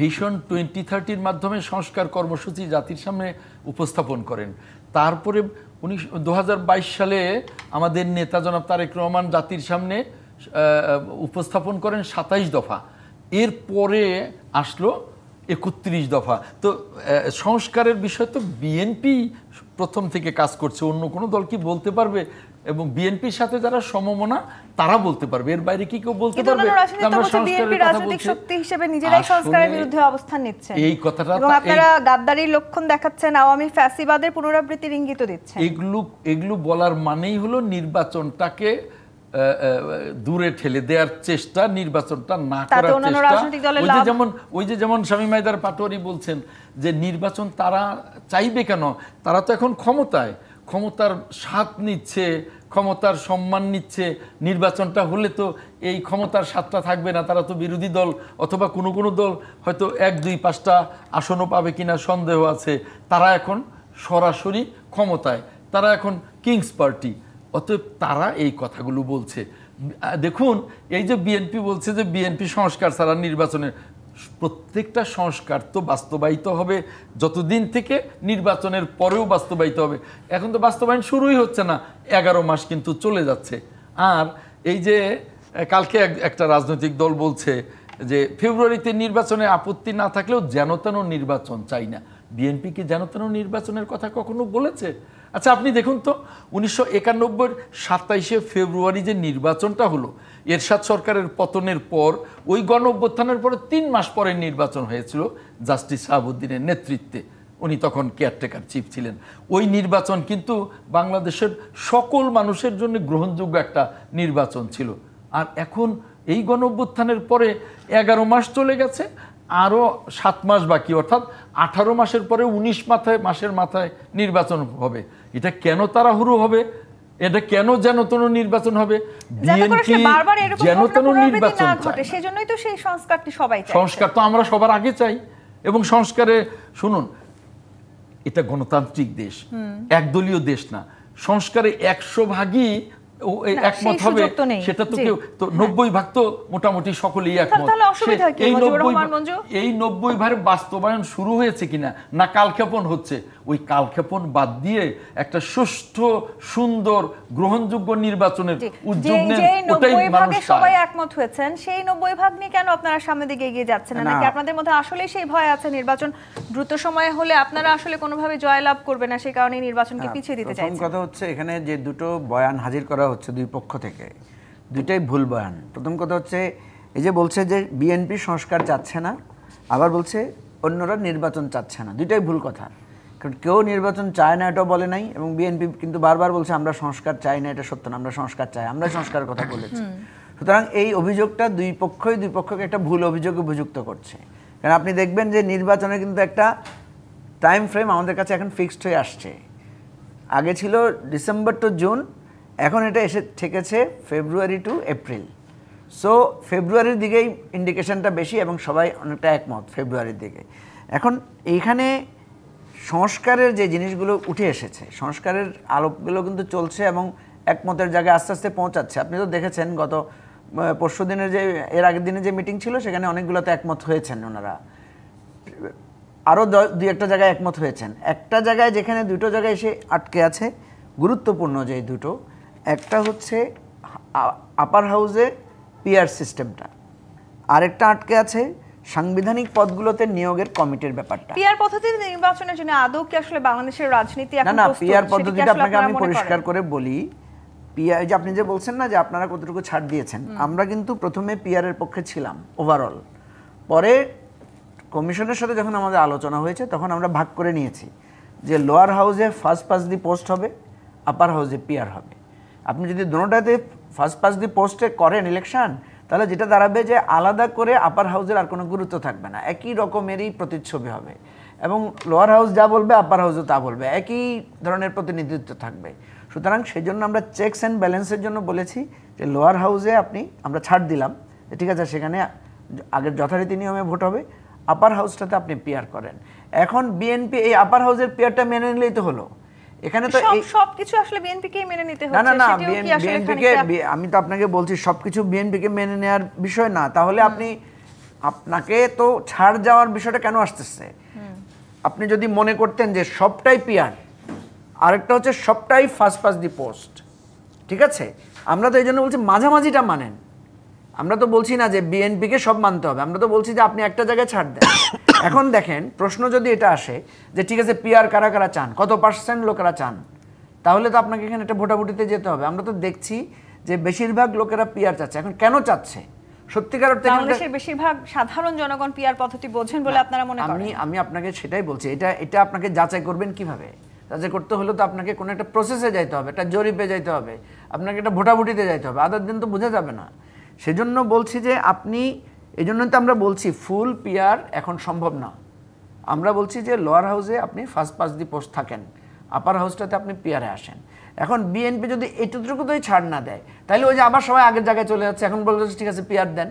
ভিশন 2030-র মাধ্যমে সংস্কার কর্মসূচি জাতির সামনে উপস্থাপন করেন। তারপরে 2022 সালে আমাদের নেতা জনাব তারেক রহমান জাতির সামনে উপস্থাপন করেন 27 দফা। এরপরে আসলো 31 দফা। তো সংস্কারের বিষয় তো বিএনপি প্রথম থেকে কাজ করছে, অন্য কোনো দল কি বলতে পারবে? এবং বিএনপির সাথে যারা সমমনা তারা বলতে পারবে, এর বাইরে কি কেউ বলতে পারবে? এই কথাটা আপনারা গাদ্দারির লক্ষণ দেখাচ্ছেন, আওয়ামী ফ্যাসিবাদের পুনরাবৃত্তির ইঙ্গিত দিচ্ছেন। এগুলো বলার মানেই হলো নির্বাচনটাকে দূরে ঠেলে দেওয়ার চেষ্টা, নির্বাচনটা না করার চেষ্টা। ওই যে যেমন শামীম হায়দার পাটোয়ারি বলছেন যে নির্বাচন তারা চাইবে কেন? তারা তো এখন ক্ষমতার স্বাদ নিচ্ছে, ক্ষমতার সম্মান নিচ্ছে। নির্বাচনটা হলে তো এই ক্ষমতার স্বাদটা থাকবে না। তারা তো বিরোধী দল, অথবা কোনো দল হয়তো 1, 2, 5টা আসনও পাবে কিনা সন্দেহ আছে। তারা এখন সরাসরি ক্ষমতায়, তারা এখন কিংস পার্টি। অতএব তারা এই কথাগুলো বলছে। দেখুন, এই যে বিএনপি বলছে যে বিএনপি সংস্কার ছাড়া নির্বাচনের, প্রত্যেকটা সংস্কার তো বাস্তবায়িত হবে যতদিন থেকে নির্বাচনের পরেও বাস্তবায়িত হবে। এখন তো বাস্তবায়ন শুরুই হচ্ছে না, 11 মাস কিন্তু চলে যাচ্ছে। আর এই যে কালকে একটা রাজনৈতিক দল বলছে যে ফেব্রুয়ারিতে নির্বাচনে আপত্তি না থাকলেও যেন তেন নির্বাচন চাই না। বিএনপি কি যেন তেন নির্বাচনের কথা কখনো বলেছে? আচ্ছা আপনি দেখুন তো 1991 27 ফেব্রুয়ারি যে নির্বাচনটা হলো, এরশাদ সরকারের পতনের পর ওই গণ অভ্যুত্থানের পরে 3 মাস পরে নির্বাচন হয়েছিল জাস্টিস শাহাবুদ্দিনের নেতৃত্বে। উনি তখন কেয়ারটেকার চিফ ছিলেন। ওই নির্বাচন কিন্তু বাংলাদেশের সকল মানুষের জন্য গ্রহণযোগ্য একটা নির্বাচন ছিল। আর এখন এই গণ অভ্যুত্থানের পরে 11 মাস চলে গেছে, আরও 7 মাস বাকি, অর্থাৎ 18 মাসের পরে 19 মাসের মাথায় নির্বাচন হবে। এটা কেন তাড়াহুড়ো হবে? এটা কেন যেন তেন নির্বাচন হবে? বিএনপি যেন তেন নির্বাচন চায়, সেজন্যই তো সেই সংস্কারটি সবাই চায়। সংস্কার তো আমরা সবার আগে চাই, এবং সংস্কারে শুনুন, এটা গণতান্ত্রিক দেশ, একদলীয় দেশ না। সংস্কারে 100 ভাগই একমত হবে সেটা তো কেউ তো 90 ভাগ তো মোটামুটি সকলেই একমত। এই 90 ভাগের বাস্তবায়ন শুরু হয়েছে কিনা, না কালক্ষেপণ হচ্ছে? ওই কালক্ষেপণ বাদ দিয়ে একটা সুষ্ঠু সুন্দর গ্রহণযোগ্য নির্বাচনের উদ্যোগ নেন, ওটাই মানুষ চায়। সবাই একমত হয়েছেন, সেই 90 ভাগ নিয়ে কেন আপনারা সামনের দিকে এগিয়ে যাচ্ছেন না? নাকি আপনাদের মধ্যে আসলে সেই ভয় আছে নির্বাচন দ্রুত সময়ে হলে আপনারা আসলে কোনোভাবে জয়লাভ করবে না, সেই কারণে নির্বাচনকে পিছিয়ে দিতে চাইছেন? প্রথম কথা হচ্ছে, এখানে যে দুটো বয়ান হাজির করা হচ্ছে দুই পক্ষ থেকে, দুইটাই ভুল বয়ান। প্রথম কথা হচ্ছে, এই যে বলছে যে বিএনপি সংস্কার চাচ্ছে না, আবার বলছে অন্যরা নির্বাচন চাচ্ছে না। দুইটাই ভুল কথা। কারণ কেউ নির্বাচন চায় না এটাও বলে নাই, এবং বিএনপি কিন্তু বারবার বলছে আমরা সংস্কার চাই না, এটা সত্য না, আমরা সংস্কার চাই, আমরা সংস্কারের কথা বলেছি। সুতরাং এই অভিযোগটা দুই পক্ষকে একটা ভুল অভিযোগে অভিযুক্ত করছে। কারণ আপনি দেখবেন যে নির্বাচনে কিন্তু একটা টাইম ফ্রেম আমাদের কাছে এখন ফিক্সড হয়ে আসছে। আগে ছিল ডিসেম্বর টু জুন, এখন এটা এসে ঠেকেছে ফেব্রুয়ারি টু এপ্রিল। সো ফেব্রুয়ারির দিকেই ইন্ডিকেশনটা বেশি, এবং সবাই অনেকটা একমত ফেব্রুয়ারির দিকে। এখন এইখানে সংস্কারের যে জিনিসগুলো উঠে এসেছে, সংস্কারের আলোকগুলো কিন্তু চলছে এবং একমতের জায়গায় আস্তে আস্তে পৌঁছাচ্ছে। আপনি তো দেখেছেন গত পরশু দিনের যে এর আগের দিনে যে মিটিং ছিল, সেখানে অনেকগুলোতে একমত হয়েছেন ওনারা, আরও দুই একটা জায়গায় একমত হয়েছেন। একটা জায়গায় যেখানে দুটো জায়গায় এসে আটকে আছে, গুরুত্বপূর্ণ যে দুটো, একটা হচ্ছে আপার হাউসে পিআর সিস্টেমটা, আরেকটা আটকে আছে সাংবিধানিক পদগুলোতে নিয়োগের কমিটির ব্যাপারটা। পিআর পদ্ধতি নির্বাচনের জন্য আদৌ কি আসলে বাংলাদেশের রাজনীতি এখন না, পিআর পদ্ধতিটা আপনাকে আমি পরিষ্কার করে বলি। পিআর, যে আপনি যে বলছেন না যে আপনারা কতটুকু ছাড় দিয়েছেন, আমরা কিন্তু প্রথমে পিআর এর পক্ষে ছিলাম ওভারঅল। পরে কমিশনের সাথে যখন আমাদের আলোচনা হয়েছে, তখন আমরা ভাগ করে নিয়েছি যে লোয়ার হাউসে ফার্স্ট পাস দি পোস্ট হবে, আপার হাউসে পিআর হবে। আপনি যদি দুটোটাতে ফার্স্ট পাস দি পোস্টে করেন ইলেকশন, তাহলে যেটা দাঁড়াবে যে আলাদা করে আপার হাউসের আর কোনো গুরুত্ব থাকবে না, একই রকমেরই প্রতিচ্ছবি হবে, এবং লোয়ার হাউস যা বলবে আপার হাউসও তা বলবে, একই ধরনের প্রতিনিধিত্ব থাকবে। সুতরাং সেই জন্য আমরা চেকস অ্যান্ড ব্যালেন্সের জন্য বলেছি যে লোয়ার হাউসে আমরা ছাড় দিলাম, ঠিক আছে, সেখানে আগের যথারীতি নিয়মে ভোট হবে, আপার হাউসটাতে আপনি পিআর করেন। এখন বিএনপি এই আপার হাউসের পিআরটা মেনে নিলেই তো হলো। এখানে তো সবকিছু আসলে বিএনপিকেই মেনে নিতে হচ্ছে। না, বিএনপিকে আমি তো আপনাকে বলছি সবকিছু বিএনপিকে মেনে নেওয়ার বিষয় না। তাহলে আপনাকে তো ছাড় যাওয়ার বিষয়টা কেন আসতেছে? আপনি যদি মনে করতেন যে সবটাই পিআর, আরেকটা হচ্ছে সবটাই ফার্স্ট পাস দি পোস্ট, ঠিক আছে, আমরা তো এই জন্য বলছি মাঝামাঝিটা মানেন। আমরা তো বলছি না যে বিএনপিকে সব মানতে হবে, আমরা তো বলছি যে আপনি একটা জায়গায় ছাড় দেন। এখন দেখেন, প্রশ্ন যদি এটা আসে যে ঠিক আছে পিআর কারা কারা চান, কত % লোকেরা চান, তাহলে তো আপনাকে এখানে একটা ভোটাভুটিতে যেতে হবে। আমরা তো দেখছি যে বেশিরভাগ লোকেরা পিআর চাচ্ছে। এখন কেন চাচ্ছে? সত্যিকার অর্থে বাংলাদেশের বেশিরভাগ সাধারণ জনগণ পিআর পদ্ধতি বোঝেন বলে আপনারা মনে করেন? আমি আপনাকে সেটাই বলছি। এটা আপনাকে যাচাই করবেন কিভাবে? যাচাই করতে হলে তো আপনাকে কোনো একটা প্রসেসে যাইতে হবে, একটা জরিপে যাইতে হবে, আপনাকে একটা ভোটাভুটিতে যাইতে হবে, আদার দিন তো বোঝা যাবে না। সেজন্য বলছি যে আপনি, এই জন্যই তো আমরা বলছি ফুল পিআর এখন সম্ভব না। আমরা বলছি যে লোয়ার হাউসে আপনি ফার্স্ট পাস দি পোস্ট থাকেন, আপার হাউসটাতে আপনি পিআরে আসেন। এখন বিএনপি যদি এইটুকুতেই ছাড় না দেয়, তাহলে ওই যে আবার সবাই আগের জায়গায় চলে যাচ্ছে। এখন বলছে ঠিক আছে পিআর দেন।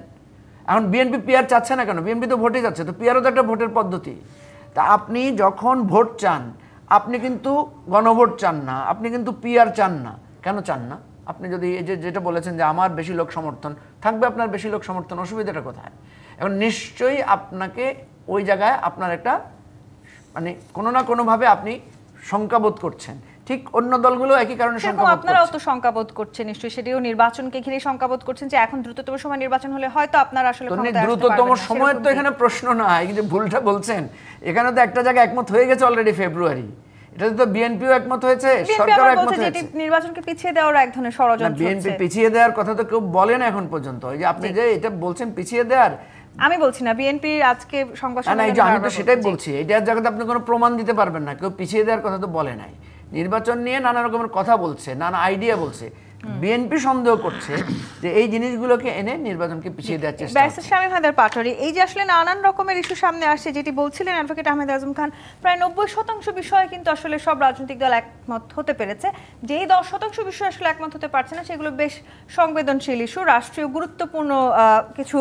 এখন বিএনপি পিআর চাচ্ছে না কেন? বিএনপি তো ভোটে যাচ্ছে, তো পিআরও তো একটা ভোটের পদ্ধতি। তা আপনি যখন ভোট চান, আপনি কিন্তু গণভোট চান না, আপনি কিন্তু পিআর চান না। কেন চান না? আপনি যদি এই যেটা বলেছেন যে আমার বেশি লোক সমর্থন থাকবে, আপনার বেশি লোক সমর্থন, অসুবিধাটা কোথায়? এখন নিশ্চয়ই আপনাকে ওই জায়গায় আপনার একটা কোনো না কোনোভাবে আপনি শঙ্কাবোধ করছেন ঠিক অন্য দলগুলো একই কারণে শঙ্কাবোধ করছে। আপনারাও তো শঙ্কাবোধ করছেন নিশ্চয়ই, সেটিও নির্বাচনকে ঘিরে শঙ্কাবোধ করছেন যে এখন দ্রুততম সময় নির্বাচন হলে হয়তো আপনারা আসলে দ্রুততম সময়ের তো এখানে প্রশ্ন না, এই যে ভুলটা বলছেন, এখানে তো একটা জায়গায় একমত হয়ে গেছে অলরেডি ফেব্রুয়ারি, এটা তো বিএনপিও একমত হয়েছে, সরকারও একমত হয়েছে। নির্বাচনকে পিছিয়ে দেওয়ার এক ধরনের ষড়যন্ত্র। বিএনপি পিছিয়ে দেওয়ার কথা তো কেউ বলে না এখন পর্যন্ত। এই যে আপনি যে এটা বলছেন পিছিয়ে দেওয়ার, আমি বলছি না, বিএনপি আজকে সংবাদ সম্মেলনে আমি তো সেটাই বলছি, এটার জায়গাতে আপনি কোনো প্রমাণ দিতে পারবেন না, কেউ পিছিয়ে দেওয়ার কথা তো বলে নাই। নির্বাচন নিয়ে নানা রকমের কথা বলছে, নানা আইডিয়া বলছে, বিএনপি সন্দেহ করছে যে এই জিনিসগুলোকে এনে নির্বাচনকে পিছিয়ে দেওয়ার চেষ্টা করছে। শামীম হায়দার পাটোয়ারি, এই যে আসলে নানান রকমের ইস্যু সামনে আসছে, যেটি বলছিলেন অ্যাডভোকেট আহমেদ আজম খান, প্রায় 90% বিষয়ে কিন্তু আসলে সব রাজনৈতিক দল একমত হতে পেরেছে। যেই 10% বিষয় আসলে একমত হতে পারছে না, সেগুলো বেশ সংবেদনশীল ইস্যু, রাষ্ট্রীয় গুরুত্বপূর্ণ কিছু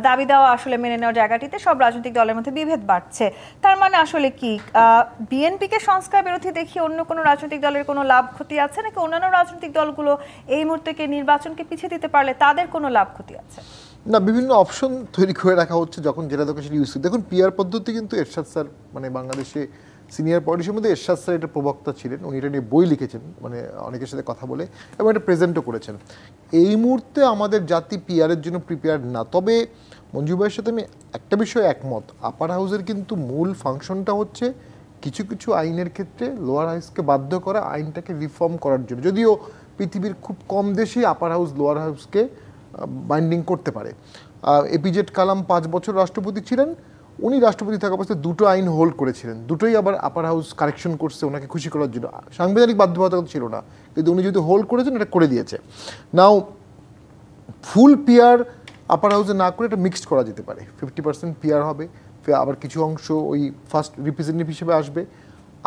দাবি দেওয়া আসলে মেনে নেওয়ার জায়গাটিতে সব রাজনৈতিক দলের মধ্যে বিভেদ বাড়ছে। তার মানে আসলে কি বিএনপিকে সংস্কার বিরোধী দেখিয়ে অন্য কোনো রাজনৈতিক দলের কোনো লাভ ক্ষতি আছে, নাকি অন্যান্য রাজনৈতিক দলগুলো এই মুহূর্তে নির্বাচনকে পিছিয়ে দিতে পারলে তাদের কোনো লাভ ক্ষতি আছে? না, বিভিন্ন অপশন তৈরি করে রাখা হচ্ছে যখন যেটা দরকার সেটা ইউজ করি। দেখুন, পিআর পদ্ধতি কিন্তু এরশাদ স্যার, মানে বাংলাদেশে সিনিয়র পলিটিশিয়ানের মধ্যে এরশাদ স্যার এটা প্রবক্তা ছিলেন, উনি এটা নিয়ে বই লিখেছেন, মানে অনেকের সাথে কথা বলে, এবং এটা প্রেজেন্টও করেছেন। এই মুহূর্তে আমাদের জাতি পিআরের জন্য প্রিপেয়ার্ড না। তবে মঞ্জু ভাইয়ের সাথে আমি একটা বিষয়ে একমত, আপার হাউসের কিন্তু মূল ফাংশনটা হচ্ছে কিছু কিছু আইনের ক্ষেত্রে লোয়ার হাউসকে বাধ্য করা, আইনটাকে রিফর্ম করার জন্য। যদিও পৃথিবীর খুব কম দেশেই আপার হাউস লোয়ার হাউসকে বাইন্ডিং করতে পারে। এপিজেড কালাম 5 বছর রাষ্ট্রপতি ছিলেন, উনি রাষ্ট্রপতি থাকা অবস্থায় 2টো আইন হোল্ড করেছিলেন, দুটোই আবার আপার হাউস কারেকশন করছে ওনাকে খুশি করার জন্য, সাংবিধানিক বাধ্যবাধকতা ছিল না, কিন্তু উনি যদি হোল্ড করেছেন এটা করে দিয়েছে। নাও ফুল পিআর আপার হাউসে না করে এটা মিক্সড করা যেতে পারে, 50% পিআর হবে, আবার কিছু অংশ ওই ফার্স্ট রিপ্রেজেন্টেটিভ হিসেবে আসবে।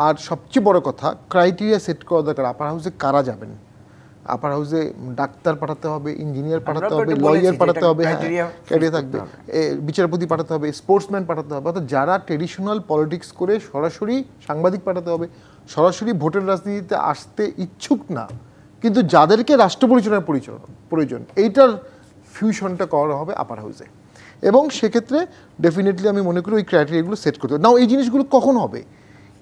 আর সবচেয়ে বড় কথা, ক্রাইটেরিয়া সেট করা দরকার, আপার হাউসে কারা যাবেন। আপার হাউসে ডাক্তার পাঠাতে হবে, ইঞ্জিনিয়ার পাঠাতে হবে, লয়ার পাঠাতে হবে, ক্রাইটেরিয়া থাকবে, বিচারপতি পাঠাতে হবে, স্পোর্টসম্যান পাঠাতে হবে, অর্থাৎ যারা ট্রেডিশনাল পলিটিক্স করে সরাসরি সাংবাদিক পাঠাতে হবে, সরাসরি ভোটের রাজনীতিতে আসতে ইচ্ছুক না কিন্তু যাদেরকে রাষ্ট্র পরিচালনার প্রয়োজন, এইটার ফিউশনটা করা হবে আপার হাউসে। এবং সেক্ষেত্রে ডেফিনেটলি আমি মনে করি ওই ক্রাইটেরিয়াগুলো সেট করতে হবে। নাও এই জিনিসগুলো কখন হবে,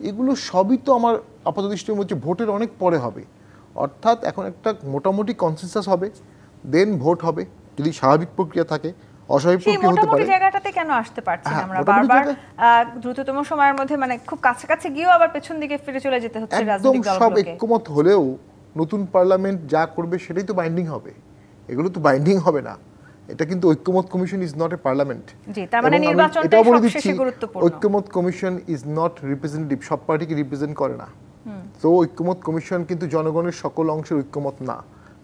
এগুলো সবই তো আমার আপাত দৃষ্টির মধ্যে ভোটের অনেক পরে হবে। অর্থাৎ এখন একটা মোটামুটি কনসেনসাস হবে, দেন ভোট হবে, যদি স্বাভাবিক প্রক্রিয়া থাকে। অস্বাভাবিক প্রক্রিয়া হতে পারে। জায়গাটাতে কেন আসতে পারছি না আমরা বারবার দ্রুততম সময়ের মধ্যে, মানে খুব কাছাকাছি গিয়েও আবার পেছন দিকে ফিরে চলে যেতে হচ্ছে রাজনৈতিক দলগুলোকে। সব ঐক্যমত হলেও নতুন পার্লামেন্ট যা করবে সেটাই তো বাইন্ডিং হবে, এগুলো তো বাইন্ডিং হবে না। এটা কিন্তু ঐক্যমত commission is not a parliament. জি, তার মানে নির্বাচনটাই সবচেয়ে গুরুত্বপূর্ণ। ঐক্যমত কমিশন ইজ নট রিপ্রেজেন্টেটিভ, সব পার্টিকে রিপ্রেজেন্ট করে না। তো ঐক্যমত কমিশন কিন্তু জনগণের সকল অংশের ঐক্যমত না।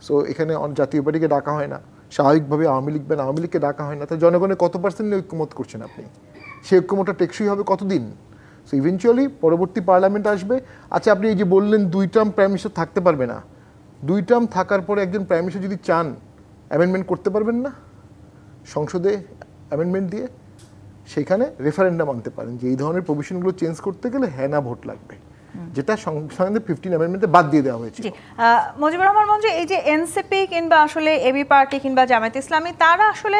সো এখানে জাতীয় পার্টিকে ডাকা হয় না, স্বাভাবিকভাবে আওয়ামী লীগকে ডাকা হয় না। তো জনগণের কত পার্সেন্ট ঐক্যমত করছেন আপনি? সেই ঐক্যমতটা টেকসই হবে কতদিন? সো ইভেনচুয়ালি পরবর্তী পার্লামেন্ট আসবে। আচ্ছা, আপনি এই যে বললেন 2 টার্ম প্রাইম মিনিস্টার থাকতে পারবে না, 2 টার্ম থাকার পরে একজন প্রাইম মিনিস্টার যদি চান অ্যামেন্ডমেন্ট করতে পারবেন না সংসদে অ্যামেন্ডমেন্ট দিয়ে? সেখানে রেফারেন্ডাম আনতে পারেন যে এই ধরনের প্রভিশনগুলো চেঞ্জ করতে গেলে হ্যাঁ না ভোট লাগবে, যেটা সংসদে 15 অ্যামেন্ডমেন্টে বাদ দিয়ে দেওয়া হয়েছে। মুজিবুর রহমান মঞ্জু, এই যে এনসিপি কিংবা আসলে এবি পার্টি কিংবা জামায়াতে ইসলামী, তারা আসলে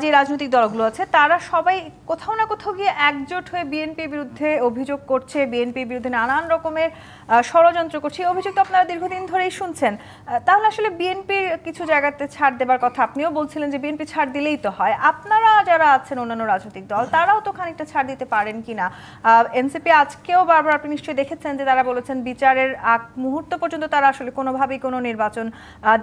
যে রাজনৈতিক দলগুলো আছে তারা সবাই কোথাও না কোথাও গিয়ে একজোট হয়ে বিএনপির বিরুদ্ধে অভিযোগ করছে, বিএনপির বিরুদ্ধে নানান রকমের ষড়যন্ত্র করছে। অভিযোগ তো আপনারা দীর্ঘদিন ধরেই শুনছেন। তাহলে আসলে বিএনপির কিছু জায়গাতে ছাড় দেবার কথা আপনিও বলছিলেন যে বিএনপি ছাড় দিলেই তো হয়, আপনারা যারা আছেন অন্যান্য রাজনৈতিক দল তারাও তো খানিকটা ছাড় দিতে পারেন কিনা? এনসিপি আজকেও বারবার আপনি নিশ্চয়ই দেখেছেন যে তারা বলেছেন বিচারের আগ মুহূর্ত পর্যন্ত তারা আসলে কোনোভাবেই কোনো নির্বাচন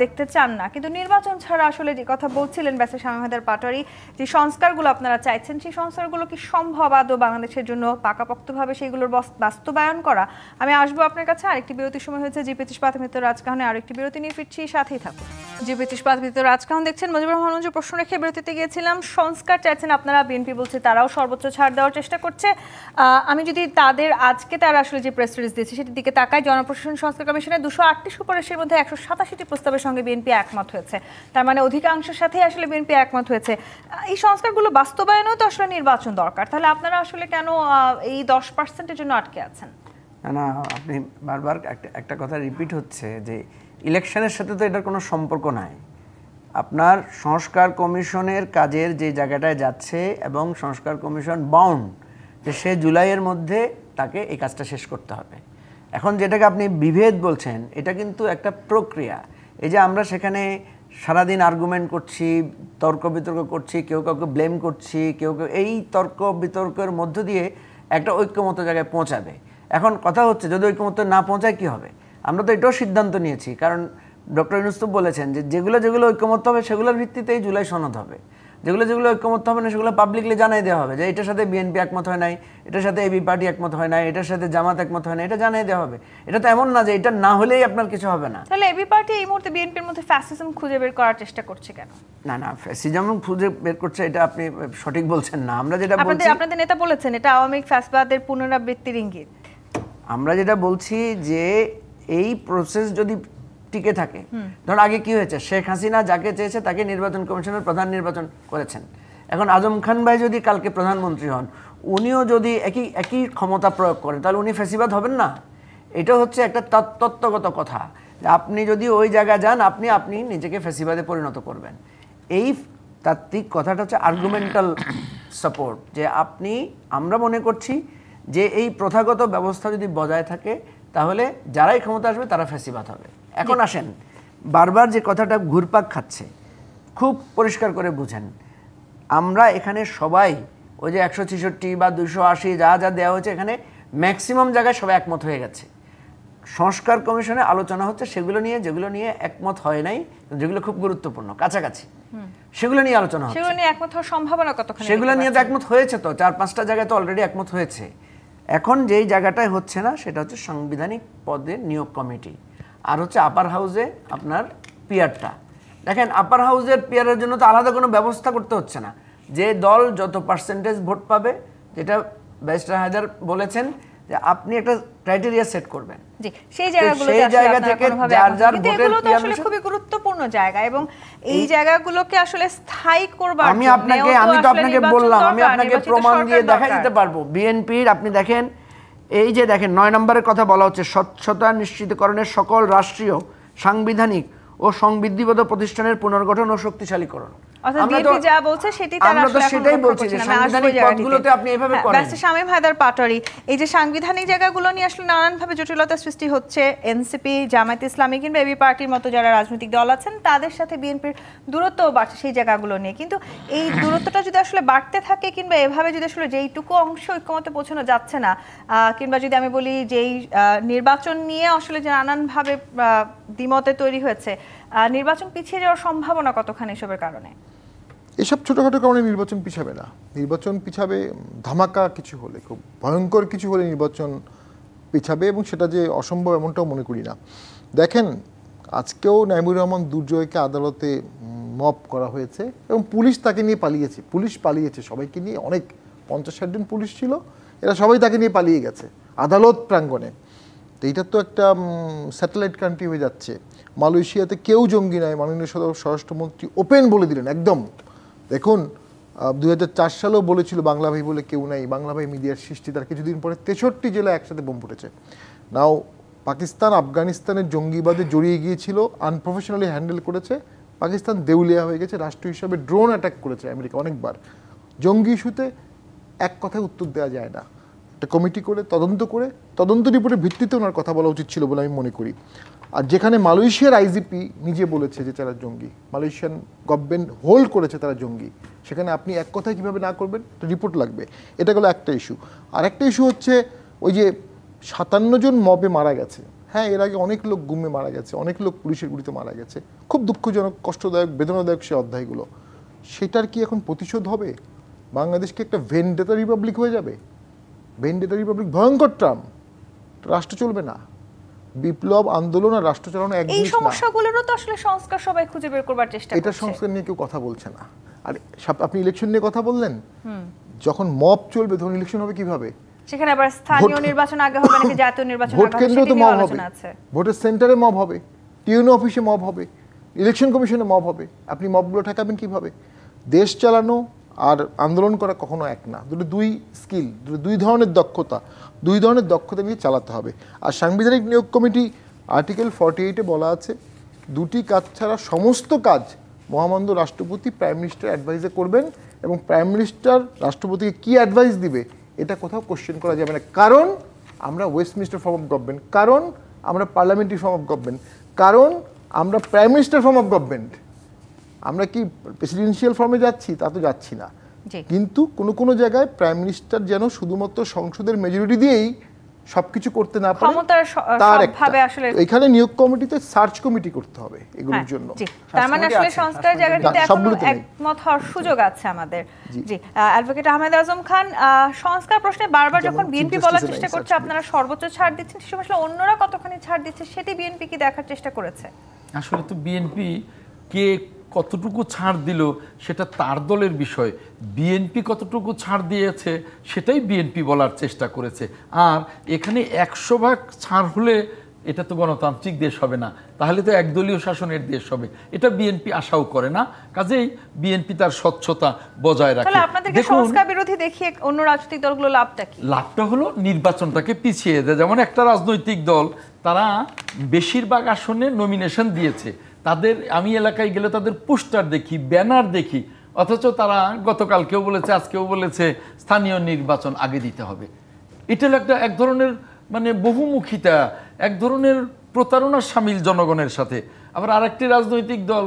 দেখতে চান না। কিন্তু নির্বাচন ছাড়া আসলে যে কথা বলছিলেন ব্যারিস্টার শামীম হায়দার পাটোয়ারি, যে সংস্কারগুলো আপনারা চাইছেন, সেই সংস্কারগুলো কি সম্ভব আদৌ বাংলাদেশের জন্য পাকাপোক্তভাবে সেইগুলোর বাস্তবায়ন করা? আমি আসবো আপনার কাছে। আরেকটি বিরতির সময় হয়েছে জি25 প্রাথমিক রাজকাহনে, আরেকটি বিরতি নিয়ে ফিরছি, সাথেই থাকুন। জি25 প্রাথমিক রাজকাহন দেখছেন। মুজিবুর রহমান মঞ্জু, প্রশ্ন রেখে বিরতিতে গিয়েছিলাম। সংস্কার চাইছেন আপনারা, বিএনপি বলছে তারাও সর্বোচ্চ ছাড় দেওয়ার চেষ্টা করছে। আমি যদি তাদের আজকে তারা আসলে যে প্রেস রিলিজ দিয়েছে সেটির দিকে তাকায়, জনপ্রশাসন সংস্কার কমিশনের 238টি সুপারিশের মধ্যে 187টি প্রস্তাবের সঙ্গে বিএনপি একমত হয়েছে। তার মানে অধিকাংশের সাথেই আসলে বিএনপি একমত হয়েছে। এই সংস্কারগুলো বাস্তবায়নেও তো আসলে নির্বাচন দরকার, তাহলে আপনারা আসলে কেন এই 10%-এর জন্য আটকে আছেন? না, আপনি বারবার একটা কথা রিপিট হচ্ছে যে ইলেকশনের সাথে তো এটার কোনো সম্পর্ক নাই। আপনার সংস্কার কমিশনের কাজের যে জায়গাটায় যাচ্ছে এবং সংস্কার কমিশন বাউন্ড যে সে জুলাইয়ের মধ্যে তাকে এই কাজটা শেষ করতে হবে। এখন যেটাকে আপনি বিভেদ বলছেন, এটা কিন্তু একটা প্রক্রিয়া। এই যে আমরা সেখানে সারাদিন আর্গুমেন্ট করছি, তর্ক বিতর্ক করছি, কেউ কাউকে ব্লেম করছি, কেউ এই তর্ক বিতর্কের মধ্য দিয়ে একটা ঐক্যমত জায়গায় পৌঁছাবে। এখন কথা হচ্ছে যদি ঐক্যমত না পৌঁছায় কি হবে? আমরা তো এটাও সিদ্ধান্ত নিয়েছি, কারণ ডক্টর ইউনূস তো বলেছেন যে যেগুলো ঐক্যমত হবে সেগুলোর ভিত্তিতেই জুলাই সনদ হবে। যেগুলো ঐক্যমত হবে না সেগুলো পাবলিকলি জানাই দেওয়া হবে যে এটার সাথে বিএনপি একমত হয় নাই, এটার সাথে এবি পার্টি একমত হয় নাই, এটার সাথে জামাত একমত হয় না, এটা জানাই দেওয়া হবে। এটা তো এমন না যে এটা না হলেই আপনার কিছু হবে না। তাহলে এবি পার্টি এই মুহূর্তে বিএনপির মধ্যে ফ্যাসিজম খুঁজে বের করার চেষ্টা করছে কেন? না, ফ্যাসিজম খুঁজে বের করছে এটা আপনি সঠিক বলছেন না। আমরা যেটা বলছি, আপনাদের নেতা বলেছেন এটা আওয়ামী লীগ ফ্যাসিবাদের পুনরাবৃত্তির ইঙ্গিত। আমরা যেটা বলছি যে এই প্রসেস যদি টিকে থাকে, ধরুন আগে কি হয়েছে, শেখ হাসিনা যাকে চেয়েছে তাকে নির্বাচন কমিশনের প্রধান নির্বাচন করেছেন। এখন আজম খান ভাই যদি কালকে প্রধানমন্ত্রী হন, উনিও যদি একই ক্ষমতা প্রয়োগ করেন, তাহলে উনি ফ্যাসিবাদ হবেন না? এটা হচ্ছে একটা তত্ত্বগত কথা যে আপনি যদি ওই জায়গায় যান, আপনি নিজেকে ফ্যাসিবাদে পরিণত করবেন। এই তাত্ত্বিক কথাটা হচ্ছে আর্গুমেন্টাল সাপোর্ট, যে আমরা মনে করছি যে এই প্রথাগত ব্যবস্থা যদি বজায় থাকে তাহলে যারাই ক্ষমতা আসবে তারা ফ্যাসিবাদ হবে। এখন আসেন, বারবার যে কথাটা ঘুরপাক খাচ্ছে, খুব পরিষ্কার করে বুঝেন, আমরা এখানে সবাই ওই যে 166 বা 280 যা দেওয়া হয়েছে, এখানে ম্যাক্সিমাম জায়গায় সবাই একমত হয়ে গেছে। সংস্কার কমিশনে আলোচনা হচ্ছে সেগুলো নিয়ে, যেগুলো নিয়ে একমত হয় নাই, যেগুলো খুব গুরুত্বপূর্ণ কাছাকাছি, সেগুলো নিয়ে আলোচনা হচ্ছে। সেগুলো নিয়ে একমত হওয়ার সম্ভাবনা কতখানি? সেগুলো নিয়ে তো একমত হয়েছে, তো 4-5টা জায়গায় তো অলরেডি একমত হয়েছে। এখন যেই জায়গাটায় হচ্ছে না সেটা হচ্ছে সাংবিধানিক পদে নিয়োগ কমিটি, আর হচ্ছে আপার হাউসে আপনার পিয়ারটা। দেখেন, আপার হাউসের পিয়ারের জন্য তো আলাদা কোনো ব্যবস্থা করতে হচ্ছে না। যে দল যত পার্সেন্টেজ ভোট পাবে, যেটা ব্যারিস্টার হায়দার বলেছেন যে আপনি একটা ক্রাইটেরিয়া সেট করবেন, সেই জায়গা থেকে যার যার ভোটের আসলে খুবই গুরুত্বপূর্ণ জায়গা, এবং এই জায়গাগুলোকে আসলে স্থায়ী করবার আমি তো আপনাকে বললাম, আমি আপনাকে প্রমাণ দিয়ে দেখাই দিতে পারবো। বিএনপির আপনি দেখেন, এই যে দেখেন 9 নম্বরের কথা বলা হচ্ছে, স্বচ্ছতা নিশ্চিতকরণের সকল রাষ্ট্রীয়, সাংবিধানিক ও সংবিধিবদ্ধ প্রতিষ্ঠানের পুনর্গঠন ও শক্তিশালীকরণ। শামীম হায়দার পাটোয়ারি, এই যে সাংবিধানিক জায়গাগুলো নিয়ে আসলে নানানভাবে জটিলতা সৃষ্টি হচ্ছে, এনসিপি, জামায়াতে ইসলামী কিংবা এবি পার্টির মতো যারা রাজনৈতিক দল আছেন তাদের সাথে বিএনপির দূরত্বও বাড়ছে সেই জায়গাগুলো নিয়ে। কিন্তু এই দূরত্বটা যদি আসলে বাড়তে থাকে, কিংবা এভাবে যদি আসলে যেইটুকু অংশ ঐক্যমতে পৌঁছানো যাচ্ছে না, কিংবা যদি আমি বলি যেই নির্বাচন নিয়ে আসলে যে নানানভাবে দ্বিমতে তৈরি হয়েছে, নির্বাচন পিছিয়ে যাওয়ার সম্ভাবনা কতখানি এসবের কারণে? এসব ছোটোখাটো কারণে নির্বাচন পিছাবে না। নির্বাচন পিছাবে ধামাকা কিছু হলে, খুব ভয়ঙ্কর কিছু হলে নির্বাচন পিছাবে, এবং সেটা যে অসম্ভব এমনটাও মনে করি না। দেখেন, আজকেও নাইমুর রহমান দুর্জয়কে আদালতে মব করা হয়েছে এবং পুলিশ তাকে নিয়ে পালিয়েছে। পুলিশ পালিয়েছে সবাইকে নিয়ে, অনেক 50-60 জন পুলিশ ছিল, এরা সবাই তাকে নিয়ে পালিয়ে গেছে আদালত প্রাঙ্গণে। তো এইটা তো একটা স্যাটেলাইট কান্ট্রি হয়ে যাচ্ছে। মালয়েশিয়াতে কেউ জঙ্গি নয়, মাননীয় স্বরাষ্ট্রমন্ত্রী ওপেন বলে দিলেন একদম। দেখুন, 2004 সালেও বলেছিল বাংলা ভাই বলে কেউ নাই, বাংলা ভাই মিডিয়ার সৃষ্টি, তার কিছুদিন পরে 63 জেলায় একসাথে বোম ফুটেছে। নাও পাকিস্তান আফগানিস্তানের জঙ্গিবাদে জড়িয়ে গিয়েছিল, আনপ্রফেশনালি হ্যান্ডেল করেছে, পাকিস্তান দেউলিয়া হয়ে গেছে, রাষ্ট্র হিসাবে ড্রোন অ্যাটাক করেছে আমেরিকা অনেকবার। জঙ্গি ইস্যুতে এক কথায় উত্তর দেওয়া যায় না, একটা কমিটি করে তদন্ত রিপোর্টের ভিত্তিতে ওনার কথা বলা উচিত ছিল বলে আমি মনে করি। আর যেখানে মালয়েশিয়ার আইজিপি নিজে বলেছে যে তারা জঙ্গি, মালয়েশিয়ান গভর্নমেন্ট হোল্ড করেছে তারা জঙ্গি, সেখানে আপনি এক কথায় কীভাবে না করবেন, রিপোর্ট লাগবে। এটা গেলো একটা ইস্যু। আর একটা ইস্যু হচ্ছে ওই যে 57 জন মবে মারা গেছে। হ্যাঁ, এর আগে অনেক লোক গুমে মারা গেছে, অনেক লোক পুলিশের গুলিতে মারা গেছে, খুব দুঃখজনক, কষ্টদায়ক, বেদনাদায়ক সে অধ্যায়গুলো। সেটার কি এখন প্রতিশোধ হবে? বাংলাদেশকে একটা ভেন্ডেটা রিপাবলিক হয়ে যাবে? ভেন্ডেটা রিপাবলিক ভয়ঙ্কর টার্ম, রাষ্ট্র চলবে না। বিপ্লব আন্দোলন আর রাষ্ট্র চালানো এক জিনিস না। এই সমস্যাগুলোরও তো আসলে সংস্কার সবাই খুঁজে বের করবার চেষ্টা করছে। এটা সংস্কার নিয়ে কেউ কথা বলছে না। আর আপনি ইলেকশন নিয়ে কথা বললেন, যখন মব চলবে তখন ইলেকশন হবে কিভাবে? সেখানে আবার স্থানীয় নির্বাচন আগে হবে নাকি জাতীয় নির্বাচন আগে হবে? ভোট কেন্দ্রে তো মব হবে, ভোটের সেন্টারে মব হবে, টিউনো অফিসে মব হবে, ইলেকশন কমিশনে মব হবে। আপনি মবগুলো ঠেকাবেন কিভাবে? দেশ চালানো আর আন্দোলন করা কখনো এক না, দুই স্কিল, দুই ধরনের দক্ষতা নিয়ে চালাতে হবে। আর সাংবিধানিক নিয়োগ কমিটি আর্টিকেল 48-এ বলা আছে, দুটি কাজ ছাড়া সমস্ত কাজ মহামান্য রাষ্ট্রপতি প্রাইম মিনিস্টার অ্যাডভাইসে করবেন, এবং প্রাইম মিনিস্টার রাষ্ট্রপতিকে কি অ্যাডভাইস দিবে এটা কোথাও কোশ্চেন করা যাবে না, কারণ আমরা ওয়েস্টমিনিস্টার ফর্ম অফ গভর্নমেন্ট, কারণ আমরা পার্লামেন্টারি ফর্ম অফ গভর্নমেন্ট, কারণ আমরা prime minister form of government. আমরা কি প্রেসিডেন্সিয়াল ফর্মে যাচ্ছি? তা তো যাচ্ছি না। কিন্তু কোনো কোনো জায়গায় প্রাইম মিনিস্টার যেন শুধুমাত্র সংসদের মেজরিটি দিয়েই সবকিছু করতে না পারে, তার এখানে নিয়োগ কমিটিতে সার্চ কমিটি করতে হবে এগুলোর জন্য। তার মানে আসলে সংস্কার জায়গাটিতে এখনো একমত হওয়ার সুযোগ আছে আমাদের। জি, অ্যাডভোকেট আহমেদ আজম খান, সংস্কার প্রশ্নে বারবার যখন বিএনপি বলার চেষ্টা করছে আপনারা সর্বোচ্চ ছাড় দিচ্ছেন, সে আসলে অন্যরা কতখানি ছাড় দিচ্ছে সেটি বিএনপি কি দেখার চেষ্টা করেছে? আসলে তো বিএনপি কে কতটুকু ছাড় দিল সেটা তার দলের বিষয়। বিএনপি কতটুকু ছাড় দিয়েছে সেটাই বিএনপি বলার চেষ্টা করেছে। আর এখানে 100% ছাড় হলে এটা তো গণতান্ত্রিক দেশ হবে না, তাহলে তো একদলীয় শাসনের দেশ হবে। এটা বিএনপি আশাও করে না, কাজেই বিএনপি তার স্বচ্ছতা বজায় রাখে। তাহলে আপনাদেরকে সংস্কার বিরোধী দেখিয়ে অন্য রাজনৈতিক দলগুলো লাভটা কি? লাভটা হলো নির্বাচনটাকে পিছিয়ে দেয়। যেমন একটা রাজনৈতিক দল তারা বেশিরভাগ আসনে নমিনেশন দিয়েছে, তাদের আমি এলাকায় গেলে তাদের পোস্টার দেখি, ব্যানার দেখি, অথচ তারা গতকালকেও বলেছে, আজকেও বলেছে স্থানীয় নির্বাচন আগে দিতে হবে। এটা একটা এক ধরনের মানে বহুমুখিতা, এক ধরনের প্রতারণার সামিল জনগণের সাথে। আবার আরেকটি রাজনৈতিক দল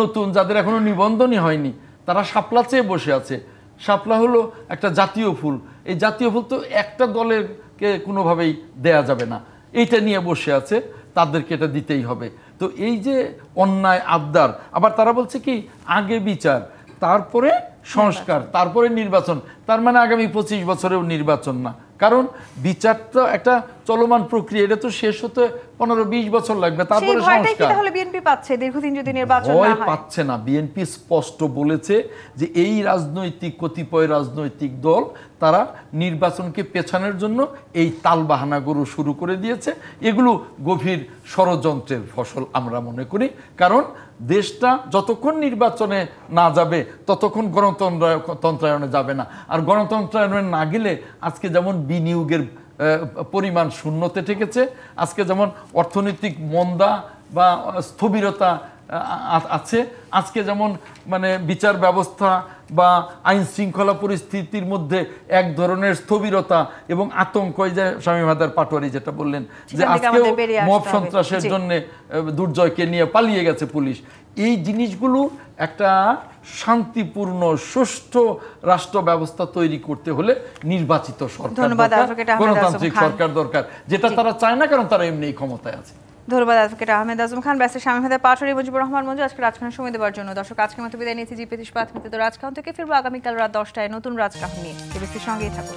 নতুন, যাদের এখনো নিবন্ধনই হয়নি, তারা শাপলা চেয়ে বসে আছে। শাপলা হলো একটা জাতীয় ফুল, এই জাতীয় ফুল তো একটা দলেরকে কোনোভাবেই দেয়া যাবে না, এইটা নিয়ে বসে আছে, তাদেরকে এটা দিতেই হবে। তো এই যে অন্যায় আবদার, আবার তারা বলছে কি আগে বিচার, তারপরে সংস্কার, তারপরে নির্বাচন। তার মানে আগামী 25 বছরেও নির্বাচন না, কারণ বিচার তো একটা চলমান প্রক্রিয়া, এটা তো শেষ হতে 15-20 বছর লাগবে, তারপরে সংস্কার। তাহলে বিএনপি পাচ্ছে দীর্ঘদিন যদি নির্বাচন না হয়? পাচ্ছে না। বিএনপি স্পষ্ট বলেছে যে এই কতিপয় রাজনৈতিক দল তারা নির্বাচনকে পেছানোর জন্য এই তালবাহানাগুলো শুরু করে দিয়েছে। এগুলো গভীর ষড়যন্ত্রের ফসল আমরা মনে করি, কারণ দেশটা যতক্ষণ নির্বাচনে না যাবে ততক্ষণ গণতন্ত্রায়নে যাবে না। আর গণতন্ত্রায়নে না গেলে আজকে যেমন বিনিয়োগের পরিমাণ শূন্যতে ঠেকেছে, আজকে যেমন অর্থনৈতিক মন্দা বা স্থবিরতা আছে, আজকে যেমন মানে বিচার ব্যবস্থা বা আইন শৃঙ্খলা পরিস্থিতির মধ্যে এক ধরনের স্থবিরতা এবং আতঙ্ক, যে শামীম হায়দার পাটোয়ারি যেটা বললেন যে আজকেও মব সন্ত্রাসের জন্য দুর্জয়কে নিয়ে পালিয়ে গেছে পুলিশ, এই জিনিসগুলো একটা শান্তিপূর্ণ সুষ্ঠু রাষ্ট্র ব্যবস্থা তৈরি করতে হলে নির্বাচিত সরকার দরকার, গণতান্ত্রিক সরকার দরকার, যেটা তারা চায় না, কারণ তারা এমনি ক্ষমতায় আছে। ধন্যবাদ অ্যাডভোকেট আহমেদ আজম খান, ব্যারিস্টার শামীম হায়দার পাটোয়ারি, মুজিবুর রহমান মঞ্জু আজকে রাজকাহন সময় দেওয়ার জন্য। দর্শক, আজকের মতো বিদায় নিয়েছি। জি25 রাজকাহন থেকে ফিরবো আগামীকাল রাত 10টায় নতুন রাজকাহন নিয়ে। এবিসির সঙ্গেই থাকুন।